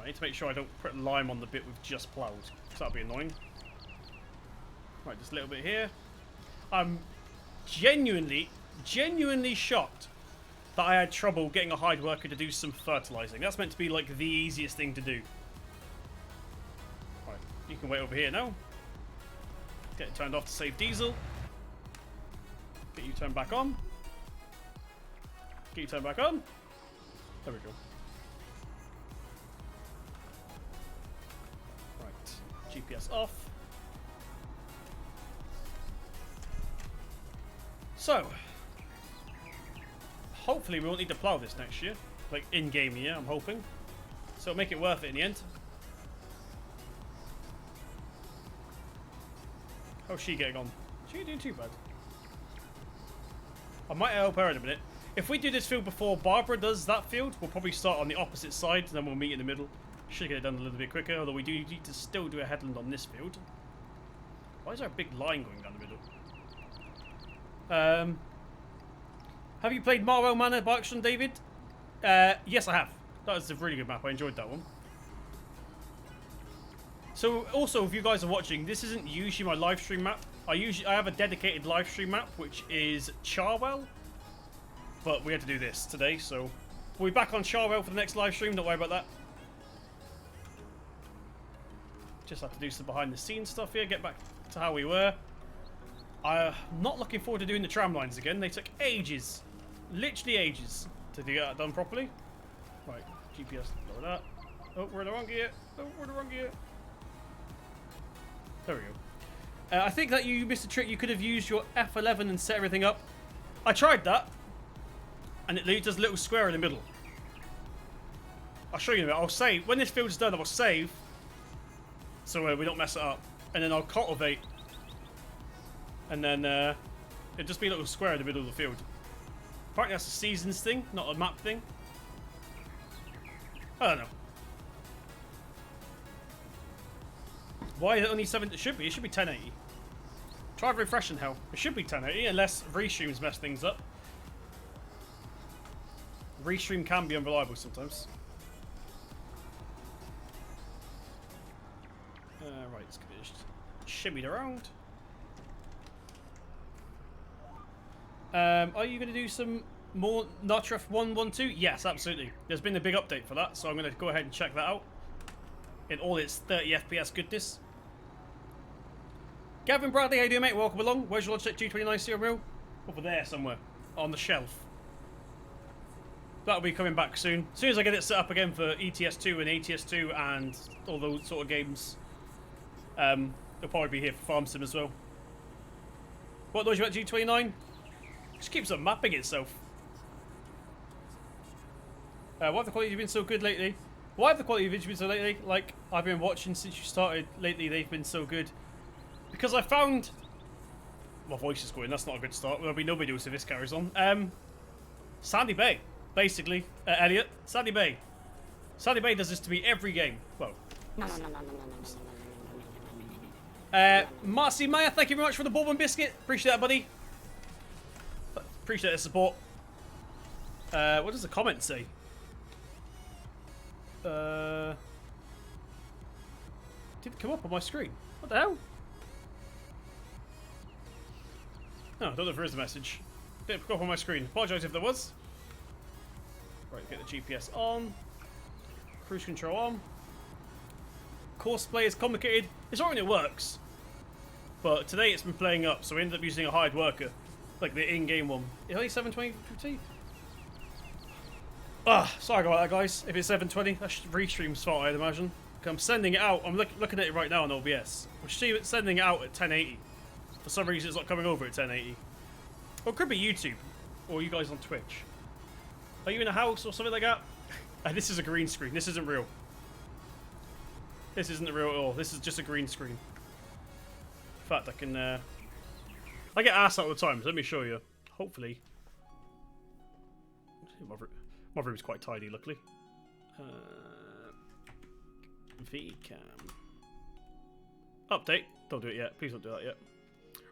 I need to make sure I don't put lime on the bit we've just ploughed, because that'll be annoying. Right, just a little bit here. I'm genuinely shocked that I had trouble getting a hide worker to do some fertilizing. That's meant to be like the easiest thing to do. Right, you can wait over here now. Get it turned off to save diesel. Get you turned back on. Get you turned back on. There we go. Right, GPS off. So, hopefully we won't need to plough this next year. Like, in-game year, I'm hoping. So it'll make it worth it in the end. How's she getting on? She ain't doing too bad. I might help her in a minute. If we do this field before Barbara does that field, we'll probably start on the opposite side, and then we'll meet in the middle. Should get it done a little bit quicker, although we do need to still do a headland on this field. Why is there a big line going down the middle? Have you played Marwell Manor by Action, David? Yes, I have. That was a really good map. I enjoyed that one. So, also, if you guys are watching, this isn't usually my live stream map. I have a dedicated live stream map, which is Charwell. But we had to do this today, so we'll be back on Charwell for the next live stream. Don't worry about that. Just have to do some behind the scenes stuff here. Get back to how we were. I'm not looking forward to doing the tram lines again. They took ages. Literally ages to get that done properly. Right, GPS, lower that. Oh, we're in the wrong gear. Oh, we're in the wrong gear. There we go. I think that you missed a trick. You could have used your F11 and set everything up. I tried that. And it leaves us a little square in the middle. I'll show you in a minute. I'll save. When this field's done, I'll save. So we don't mess it up. And then I'll cultivate. And then it'll just be a little square in the middle of the field. Apparently that's a seasons thing, not a map thing. I don't know. Why is it only 7? It should be 1080. Try refreshing hell. It should be 1080 unless restreams mess things up. Restream can be unreliable sometimes. Right, let's get it just shimmied around. Are you going to do some more Notref 112? Yes, absolutely. There's been a big update for that, so I'm going to go ahead and check that out in all its 30 FPS goodness. Gavin Bradley, how you doing, mate? Welcome along. Where's your Logitech G29 Serial Reel? Over there somewhere, on the shelf. That'll be coming back soon. As soon as I get it set up again for ETS2 and ATS2 and all those sort of games, it'll probably be here for Farm Sim as well. What Logitech G29? Just keeps on mapping itself. Why have the quality been so good lately? Why have the quality of videos been so lately? Like, I've been watching since you started lately, they've been so good. Because I found... My voice is going, that's not a good start. There'll be no videos if this carries on. Sandy Bay, basically. Elliot, Sandy Bay. Sandy Bay does this to me every game. Well... Marcy Maya, thank you very much for the bourbon biscuit. Appreciate that, buddy. Appreciate the support. What does the comment say? Didn't come up on my screen. What the hell? No, I don't know if there is a message. Didn't come up on my screen. Apologise if there was. Right, get the GPS on. Cruise control on. Courseplay is complicated. It's alright when it works. But today it's been playing up, so we ended up using a hired worker. Like the in-game one. It's only 720p. Sorry about that, guys. If it's 720, that's restream's fault, I'd imagine. I'm sending it out. I'm looking at it right now on OBS. I'm sending it out at 1080. For some reason, it's not coming over at 1080. Or it could be YouTube. Or you guys on Twitch. Are you in a house or something like that? This is a green screen. This isn't real. This isn't real at all. This is just a green screen. In fact, I can... I get asked all the time, so let me show you. Hopefully. My room's quite tidy, luckily. VCam. Update. Don't do it yet. Please don't do that yet.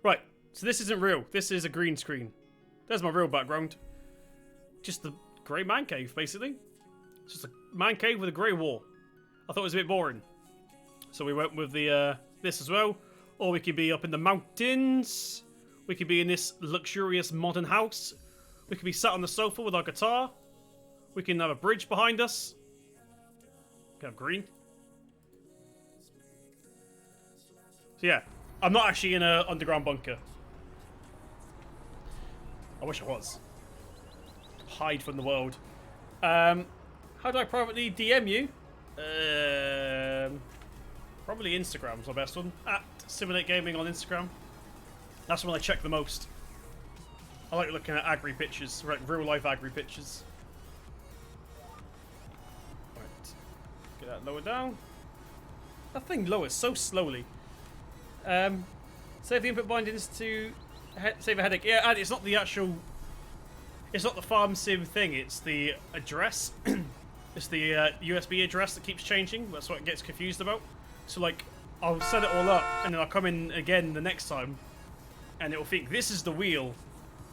Right. So this isn't real. This is a green screen. There's my real background. Just the grey man cave, basically. It's just a man cave with a grey wall. I thought it was a bit boring. So we went with the this as well. Or we could be up in the mountains. We could be in this luxurious modern house. We could be sat on the sofa with our guitar. We can have a bridge behind us. We can have green. So yeah, I'm not actually in an underground bunker. I wish I was. Hide from the world. How do I privately DM you? Probably Instagram's my best one. At Simulate Gaming on Instagram. That's when I check the most. I like looking at agri pictures, like real life agri pictures. Right. Get that lower down. That thing lowers so slowly. Save the input bindings to save a headache. Yeah, and it's not the actual... It's not the farm sim thing, it's the address. It's the USB address that keeps changing. That's what it gets confused about. So, like, I'll set it all up, and then I'll come in again the next time, and it'll think this is the wheel,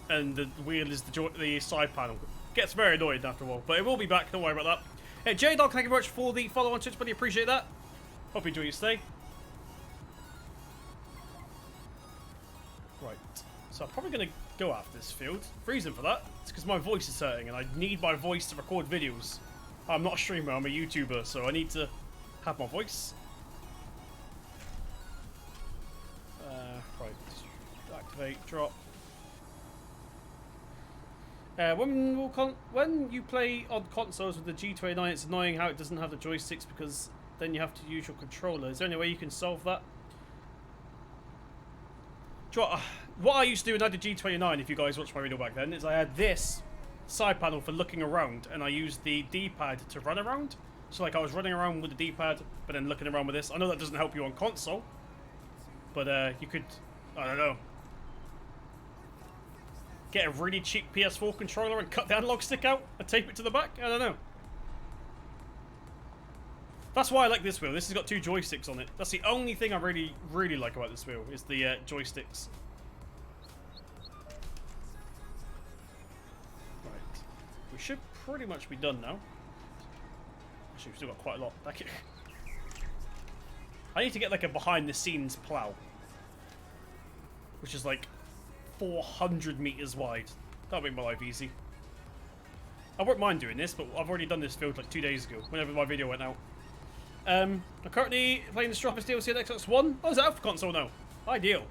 and the wheel is the side panel. Gets very annoying after a while, but it will be back, don't worry about that. Hey, J-Dog, thank you very much for the follow on Twitch, buddy, appreciate that. Hope you enjoy your stay. Right, so I'm probably going to go after this field. Reason for that, it's because my voice is hurting, and I need my voice to record videos. I'm not a streamer, I'm a YouTuber, so I need to have my voice. Right, activate, drop. When you play on consoles with the G29, it's annoying how it doesn't have the joysticks because then you have to use your controller. Is there any way you can solve that? What I used to do when I had the G29, if you guys watched my video back then, is I had this side panel for looking around, and I used the D-pad to run around. So like I was running around with the D-pad, but then looking around with this. I know that doesn't help you on console, but you could, I don't know, get a really cheap PS4 controller and cut the analog stick out and tape it to the back. I don't know. That's why I like this wheel. This has got 2 joysticks on it. That's the only thing I really, really like about this wheel, is the joysticks. Right. We should pretty much be done now. Actually, we've still got quite a lot. I need to get like a behind-the-scenes plow, which is like 400 meters wide. That'll make my life easy. I won't mind doing this, but I've already done this field like 2 days ago, whenever my video went out. I'm currently playing the Stroppest DLC on Xbox One. Oh, is that out for console now? Ideal.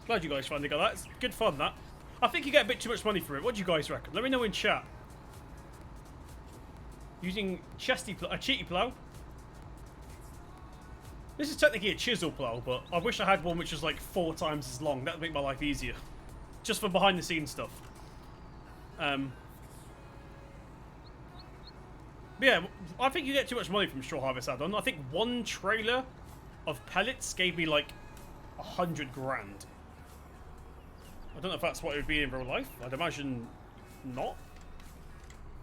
Glad you guys finally got that. It's good fun, that. I think you get a bit too much money for it. What do you guys reckon? Let me know in chat. Using a cheaty plow. This is technically a chisel plow, but I wish I had one which was like 4 times as long. That would make my life easier. Just for behind the scenes stuff. But yeah, I think you get too much money from Straw Harvest add-on. I think one trailer of pellets gave me like 100 grand. I don't know if that's what it would be in real life. I'd imagine not.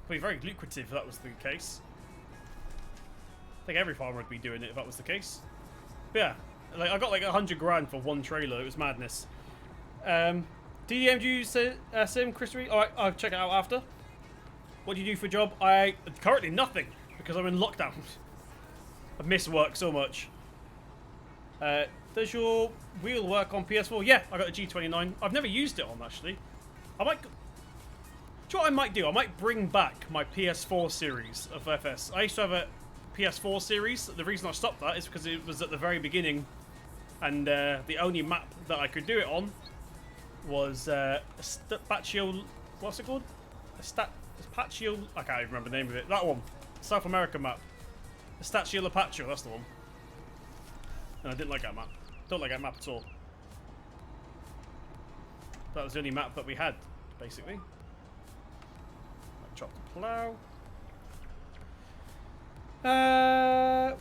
It'd be very lucrative if that was the case. I think every farmer would be doing it if that was the case. But yeah, like I got like 100 grand for one trailer. It was madness. DDM, do you sim, Chris? Alright, I'll check it out after. What do you do for a job? Currently nothing, because I'm in lockdown. I miss work so much. Does your wheel work on PS4? Yeah, I got a G29. I've never used it on, actually. I might... Do you know what I might do? I might bring back my PS4 series of FS. I used to have a PS4 series. The reason I stopped that is because it was at the very beginning, and the only map that I could do it on was Spatio... What's it called? Spatio... I can't even remember the name of it. That one. South America map. Statio Lapaccio, that's the one. And I didn't like that map. Don't like that map at all. That was the only map that we had, basically. I dropped the plough.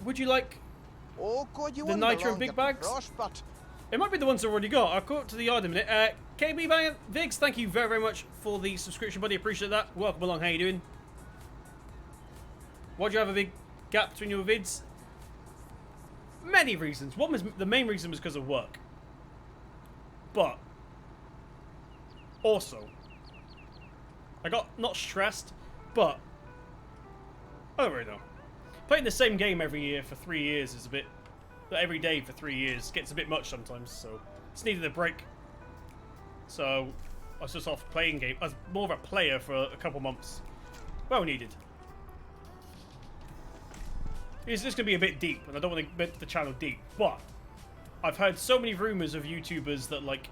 Would you like the Nitro Big Bags? It might be the ones I've already got. I'll go up to the yard in a minute. KB Bang Vigs, thank you very, very much for the subscription, buddy. Appreciate that. Welcome along. How you doing? Why'd you have a big gap between your vids? Many reasons. One was the main reason was because of work, but also I got not stressed, but I don't really know. Playing the same game every year for 3 years is a bit. Every day for 3 years gets a bit much sometimes, so just needed a break. So I was just off playing game. I was more of a player for a couple months. Well needed. It's just going to be a bit deep, and I don't want to make the channel deep, but I've heard so many rumours of YouTubers that, like,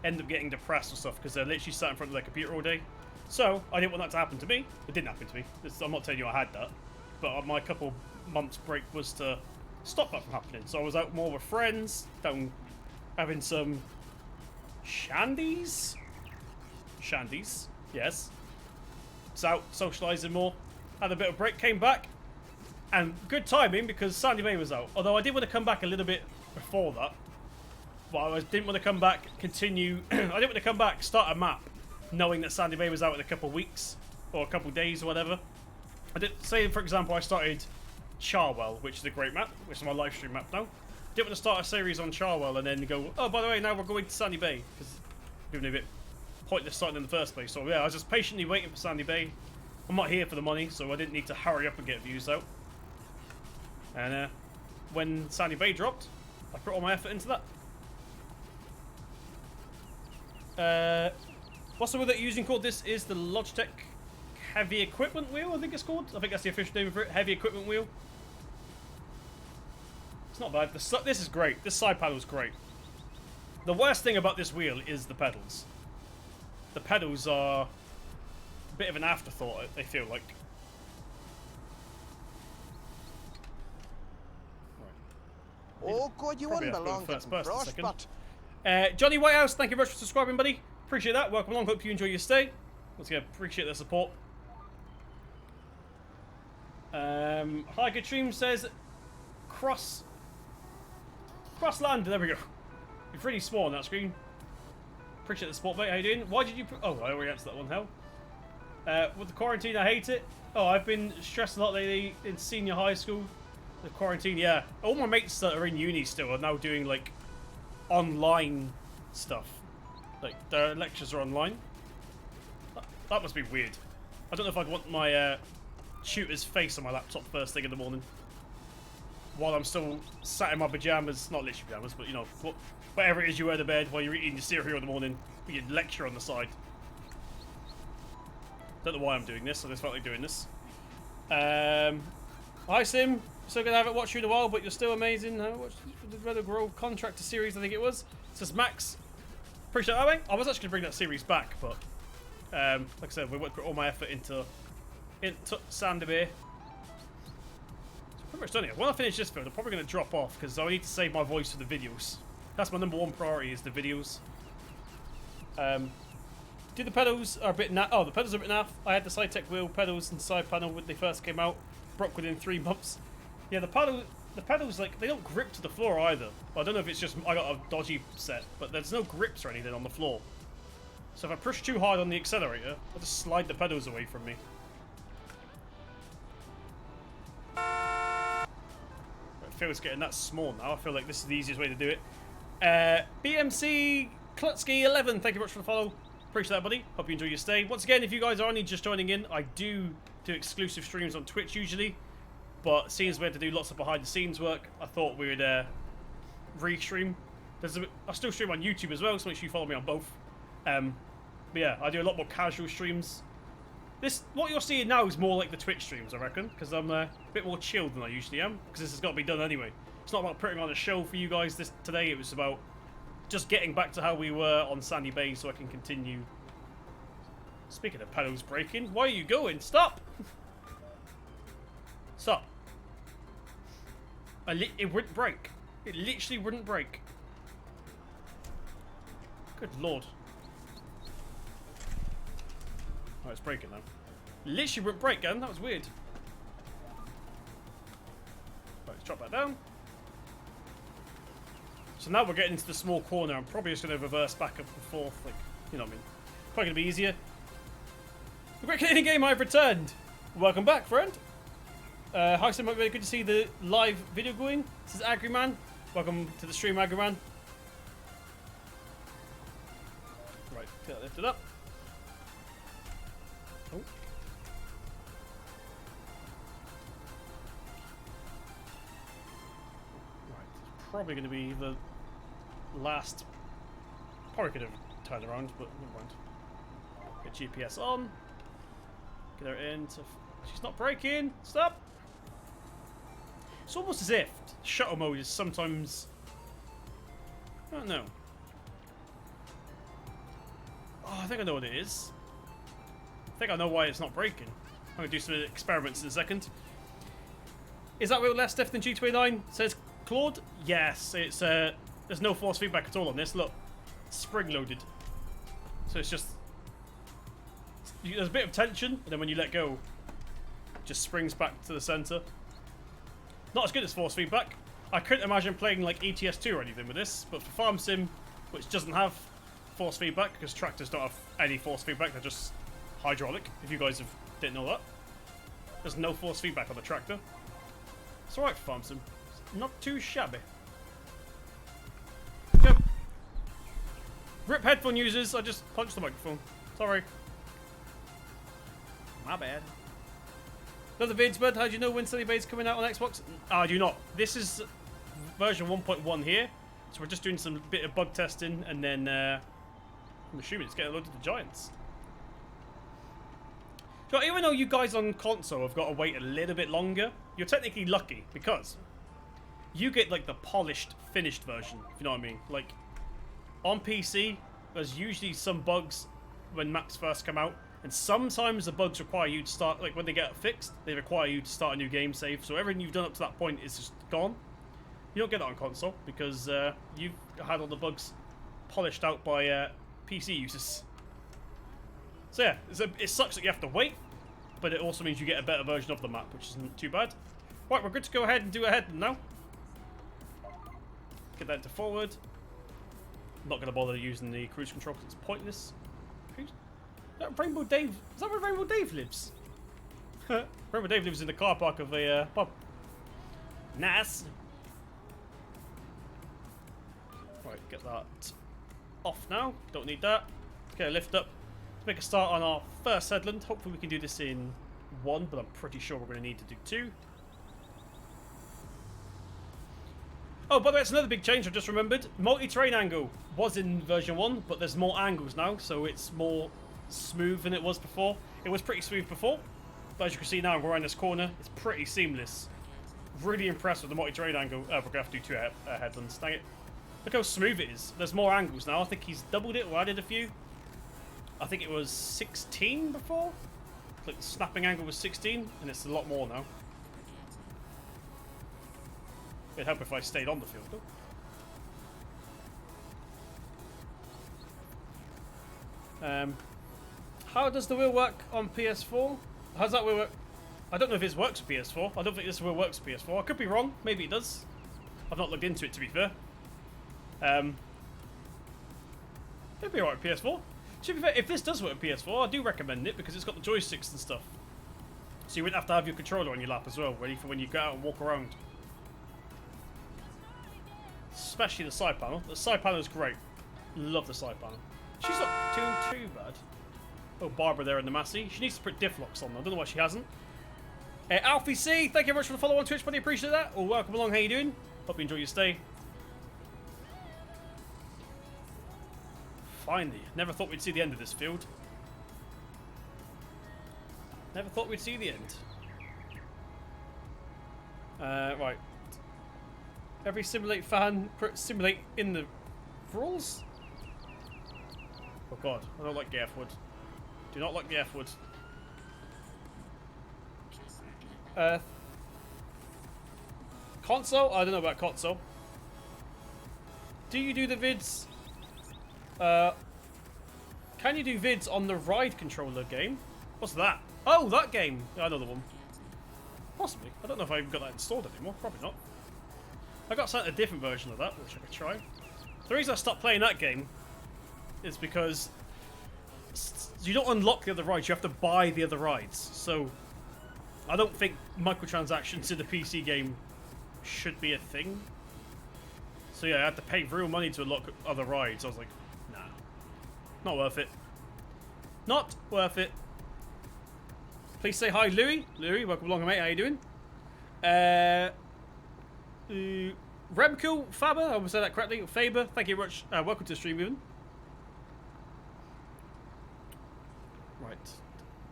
end up getting depressed or stuff because they're literally sat in front of their computer all day. So, I didn't want that to happen to me. It didn't happen to me. I'm not telling you I had that, but my couple months break was to stop that from happening. So I was out more with friends, down having some shandies? Shandies, yes. Was out socialising more, had a bit of break, came back. And good timing because Sandy Bay was out. Although I did want to come back a little bit before that. But I didn't want to come back, continue. I didn't want to come back, start a map, knowing that Sandy Bay was out in a couple of weeks or a couple of days or whatever. I did say, for example, I started Charwell, which is a great map, which is my live stream map now. Didn't want to start a series on Charwell and then go, oh, by the way, now we're going to Sandy Bay. Because it would be a bit pointless starting in the first place. So yeah, I was just patiently waiting for Sandy Bay. I'm not here for the money, so I didn't need to hurry up and get views out. And when Sandy Bay dropped, I put all my effort into that. What's the word that you're using called? This is the Logitech Heavy Equipment Wheel, I think it's called. I think that's the official name for it. Heavy Equipment Wheel. It's not bad. This is great. This side panel is great. The worst thing about this wheel is the pedals. The pedals are a bit of an afterthought, I feel like. Oh, God, you wouldn't belong to first person a second. but... Johnny Whitehouse, thank you very much for subscribing, buddy. Appreciate that. Welcome along. Hope you enjoy your stay. Once again, appreciate the support. Hi, good stream says Crossland. There we go. You're pretty small on that screen. Appreciate the support, mate. How you doing? Why did you? Oh, I already answered that one. Hell. With the quarantine, I hate it. Oh, I've been stressed a lot lately in senior high school. The quarantine, yeah. All my mates that are in uni still are now doing, like, online stuff. Like, their lectures are online. That must be weird. I don't know if I'd want my tutor's face on my laptop first thing in the morning. While I'm still sat in my pyjamas. Not literally pyjamas, but, you know, whatever it is you wear to bed while you're eating your cereal in the morning. With your lecture on the side. Don't know why I'm doing this. I just felt like doing this. Hi, Sim. Still gonna haven't watched you in a while, but you're still amazing. I watched the Red Grove Contractor series, I think it was. It says Max. Appreciate that, mate. I was actually gonna bring that series back, but like I said, we went put all my effort into Sandy Bay. So pretty much done it. When I finish this film, I'm probably gonna drop off because I need to save my voice for the videos. That's my #1 priority is the videos. The pedals are a bit naff. Oh, the pedals are a bit naff. I had the Saitek wheel pedals and side panel when they first came out. broke within 3 months. Yeah, the pedals, like, they don't grip to the floor either. Well, I don't know if it's just I got a dodgy set, but there's no grips or anything on the floor. So if I push too hard on the accelerator, I'll just slide the pedals away from me. It feels getting that small now. I feel like this is the easiest way to do it. BMC Klutsky 11, thank you very much for the follow. Appreciate that, buddy. Hope you enjoy your stay. Once again, if you guys are only just joining in, I do exclusive streams on Twitch usually. But seeing as we had to do lots of behind the scenes work, I thought we would re-stream. I still stream on YouTube as well, so make sure you follow me on both. But yeah, I do a lot more casual streams. What you're seeing now is more like the Twitch streams, I reckon, because I'm a bit more chilled than I usually am, because this has got to be done anyway. It's not about putting on a show for you guys today, it was about just getting back to how we were on Sandy Bay so I can continue. Speaking of pedals breaking, why are you going? Stop! Stop. It wouldn't break. It literally wouldn't break. Good lord. Oh, it's breaking now. Literally wouldn't break, again. That was weird. Right, let's drop that down. So now we're getting into the small corner. I'm probably just going to reverse back up and forth. Like, you know what I mean? Probably going to be easier. The Great Canadian Game, I've returned. Welcome back, friend. Hi, Sim. Very good to see the live video going. This is Agriman. Welcome to the stream, Agriman. Right, get that lifted up. Oh. Right, it's probably going to be the last. Probably could have turned around, but never mind. Get GPS on. Get her in. She's not braking. Stop. It's almost as if shuttle mode is sometimes. I don't know. Oh, I think I know what it is. I think I know why it's not braking. I'm going to do some experiments in a second. Is that wheel less stiff than G29? Says Claude. Yes, it's there's no force feedback at all on this. Look, spring loaded. So it's just there's a bit of tension, and then when you let go, it just springs back to the center. Not as good as force feedback. I couldn't imagine playing like ETS2 or anything with this, but for Farm Sim, which doesn't have force feedback, because tractors don't have any force feedback, they're just hydraulic, if you guys didn't know that. There's no force feedback on the tractor. It's alright for Farm Sim. It's not too shabby. Yep. RIP headphone users, I just punched the microphone. Sorry. My bad. Another vids, bud. How do you know when Sunny Bay's coming out on Xbox? I do not. This is version 1.1 here, so we're just doing some bit of bug testing, and then I'm assuming it's getting loaded to Giants. So even though you guys on console have got to wait a little bit longer, you're technically lucky because you get like the polished, finished version. If you know what I mean. Like on PC, there's usually some bugs when maps first come out. And sometimes the bugs require you to start, like when they get fixed, they require you to start a new game save. So everything you've done up to that point is just gone. You don't get that on console because you've had all the bugs polished out by PC users. So yeah, it sucks that you have to wait, but it also means you get a better version of the map, which isn't too bad. Right, we're good to go ahead and do a head now. Get that to forward. I'm not going to bother using the cruise control because it's pointless. Rainbow Dave. Is that where Rainbow Dave lives? Rainbow Dave lives in the car park of a pub. Nice. Right, get that off now. Don't need that. Let's get a lift up. Let's make a start on our first headland. Hopefully we can do this in one, but I'm pretty sure we're going to need to do two. Oh, by the way, it's another big change I just remembered. Multi-terrain angle was in version 1, but there's more angles now, so it's more smooth than it was before. It was pretty smooth before, but as you can see now, we're around this corner. It's pretty seamless. Really impressed with the multi-terrain angle. Oh, we're going to have to do two headlands. Dang it. Look how smooth it is. There's more angles now. I think he's doubled it or added a few. I think it was 16 before. Like the snapping angle was 16, and it's a lot more now. It'd help if I stayed on the field, though. How does the wheel work on PS4? How's that wheel work? I don't know if this works with PS4. I don't think this will works with PS4. I could be wrong. Maybe it does. I've not looked into it, to be fair. It'd be alright with PS4. To be fair, if this does work with PS4, I do recommend it because it's got the joysticks and stuff. So you wouldn't have to have your controller on your lap as well, ready for when you go out and walk around. Especially the side panel. The side panel is great. Love the side panel. She's not doing too bad. Oh, Barbara there in the Massey. She needs to put diff locks on. I don't know why she hasn't. Alfie C, thank you very much for the follow on Twitch, buddy. Appreciate that. Oh, welcome along. How you doing? Hope you enjoy your stay. Finally. Never thought we'd see the end of this field. Never thought we'd see the end. Right. Every simulate fan simulate in the rules. Oh god, I don't like the F word. Do not like the F word. Console? I don't know about console. Do you do the vids? Can you do vids on the ride controller game? What's that? Oh, that game! Yeah, I know the one. Possibly. I don't know if I've got that installed anymore. Probably not. I got sent a different version of that, which I could try. The reason I stopped playing that game is because you don't unlock the other rides, you have to buy the other rides. So I don't think microtransactions in the PC game should be a thing. So yeah, I had to pay real money to unlock other rides. I was like, nah. Not worth it. Not worth it. Please say hi, Louis. Louis, welcome along, mate. How you doing? Remco Faber, I almost said that correctly. Faber, thank you very much. Welcome to the stream, even. Right.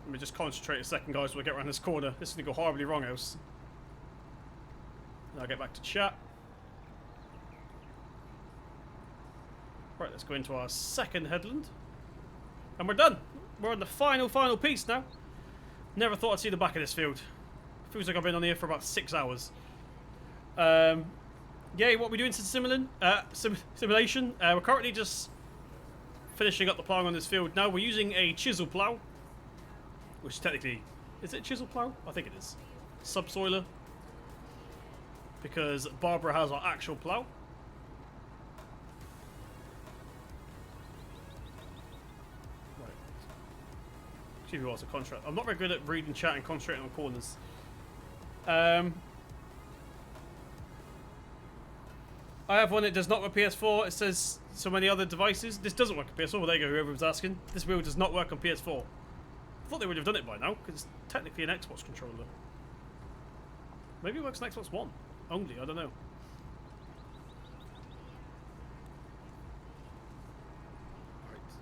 Let me just concentrate a second, guys, when we get around this corner. This is going to go horribly wrong, else. And I'll get back to chat. Right, let's go into our second headland. And we're done. We're on the final piece now. Never thought I'd see the back of this field. Feels like I've been on here for about 6 hours. Yeah, what we're doing to simulation. We're currently just finishing up the ploughing on this field. Now we're using a chisel plough, which technically is it chisel plough? I think it is. Subsoiler, because Barbara has our actual plough. Right. Excuse me, what's a contract? I'm not very good at reading chat and concentrating on corners. I have one that does not work on PS4. It says so many other devices. This doesn't work on PS4. Well, there you go, whoever was asking. This wheel does not work on PS4. I thought they would have done it by now, because it's technically an Xbox controller. Maybe it works on Xbox One only, I don't know. Right.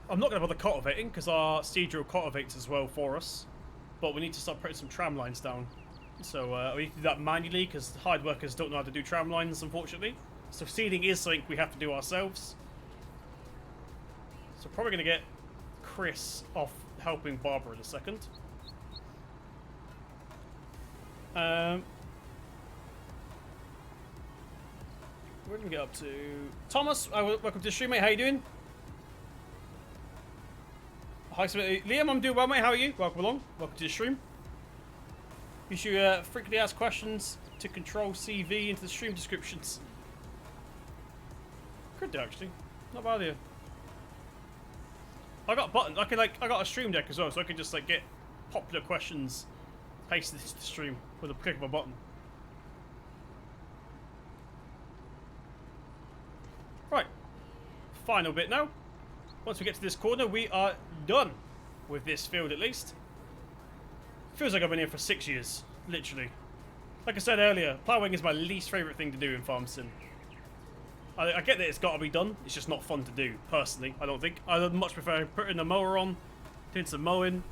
I'm not going to bother cultivating, because our Seadrill cultivates as well for us. But we need to start putting some tram lines down. So we need to do that manually because hard workers don't know how to do tram lines, unfortunately. So seeding is something we have to do ourselves. So probably going to get Chris off helping Barbara in a second. Where did we get up to? Thomas, welcome to the stream, mate. How you doing? Hi, Liam. I'm doing well, mate. How are you? Welcome along. Welcome to the stream. You should frequently ask questions to control CV into the stream descriptions. Could do, actually. Not bad idea. I got a button. I got a stream deck as well, so I can just get popular questions pasted into the stream with a click of a button. Right. Final bit now. Once we get to this corner, we are done with this field at least. Feels like I've been here for 6 years, literally. Like I said earlier, ploughing is my least favourite thing to do in Farm Sim. I get that it's got to be done, it's just not fun to do, personally, I don't think. I'd much prefer putting a mower on, doing some mowing,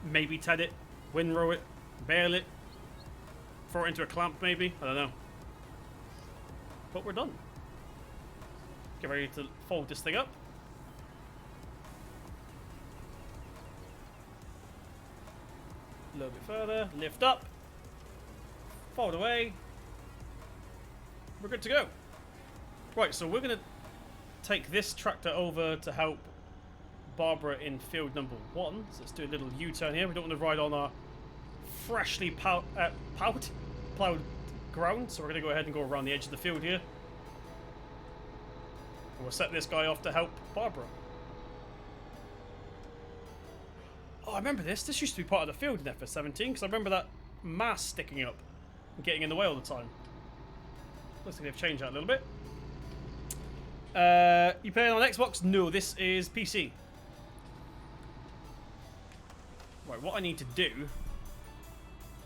maybe ted it, windrow it, bale it, throw it into a clamp maybe, I don't know. But we're done. Get ready to fold this thing up. A little bit further, lift up, fold away, we're good to go. Right, so we're going to take this tractor over to help Barbara in field number 1. So let's do a little U-turn here. We don't want to ride on our freshly plowed ground. So we're going to go ahead and go around the edge of the field here. And we'll set this guy off to help Barbara. Oh, I remember this. This used to be part of the field in FS17 because I remember that mast sticking up and getting in the way all the time. Looks like they've changed that a little bit. You playing on Xbox? No, this is PC. Right, what I need to do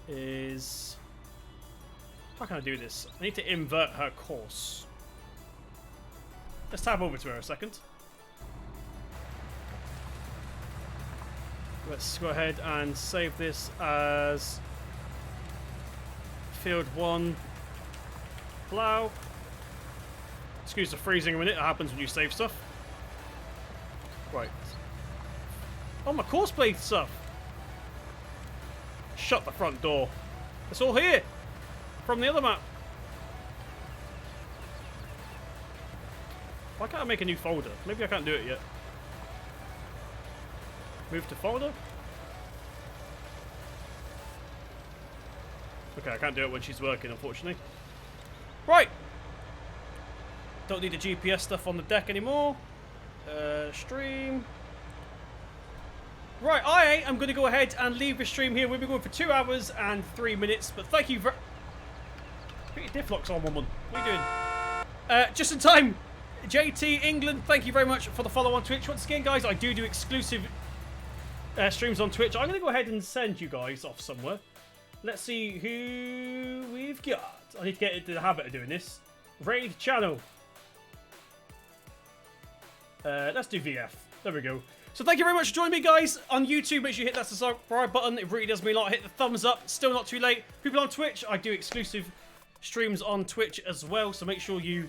is... How can I do this? I need to invert her course. Let's tab over to her a second. Let's go ahead and save this as Field 1 plow. Excuse the freezing a minute, it happens when you save stuff. Right. Oh, my course plate stuff. Shut the front door. It's all here. From the other map. Why can't I make a new folder? Maybe I can't do it yet. Move to folder. Okay, I can't do it when she's working, unfortunately. Right. Don't need the GPS stuff on the deck anymore. Stream. Right, I am going to go ahead and leave the stream here. We'll be going for 2 hours and 3 minutes. But thank you for... Put your diff locks on, woman. What are you doing? Just in time. JT England, thank you very much for the follow on Twitch. Once again, guys, I do exclusive streams on Twitch. I'm going to go ahead and send you guys off somewhere. Let's see who we've got. I need to get into the habit of doing this. Raid channel. Let's do VF. There we go. So thank you very much for joining me, guys, on YouTube. Make sure you hit that subscribe button. It really does me a lot. Hit the thumbs up. Still not too late. People on Twitch, I do exclusive streams on Twitch as well, so make sure you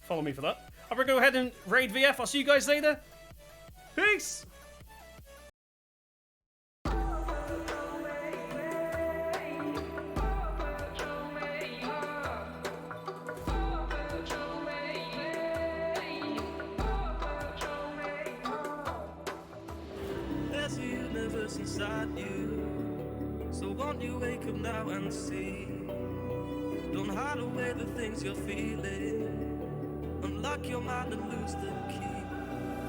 follow me for that. I'm going to go ahead and raid VF. I'll see you guys later. Peace! Inside you, so won't you wake up now and see? Don't hide away the things you're feeling. Unlock your mind and lose the key.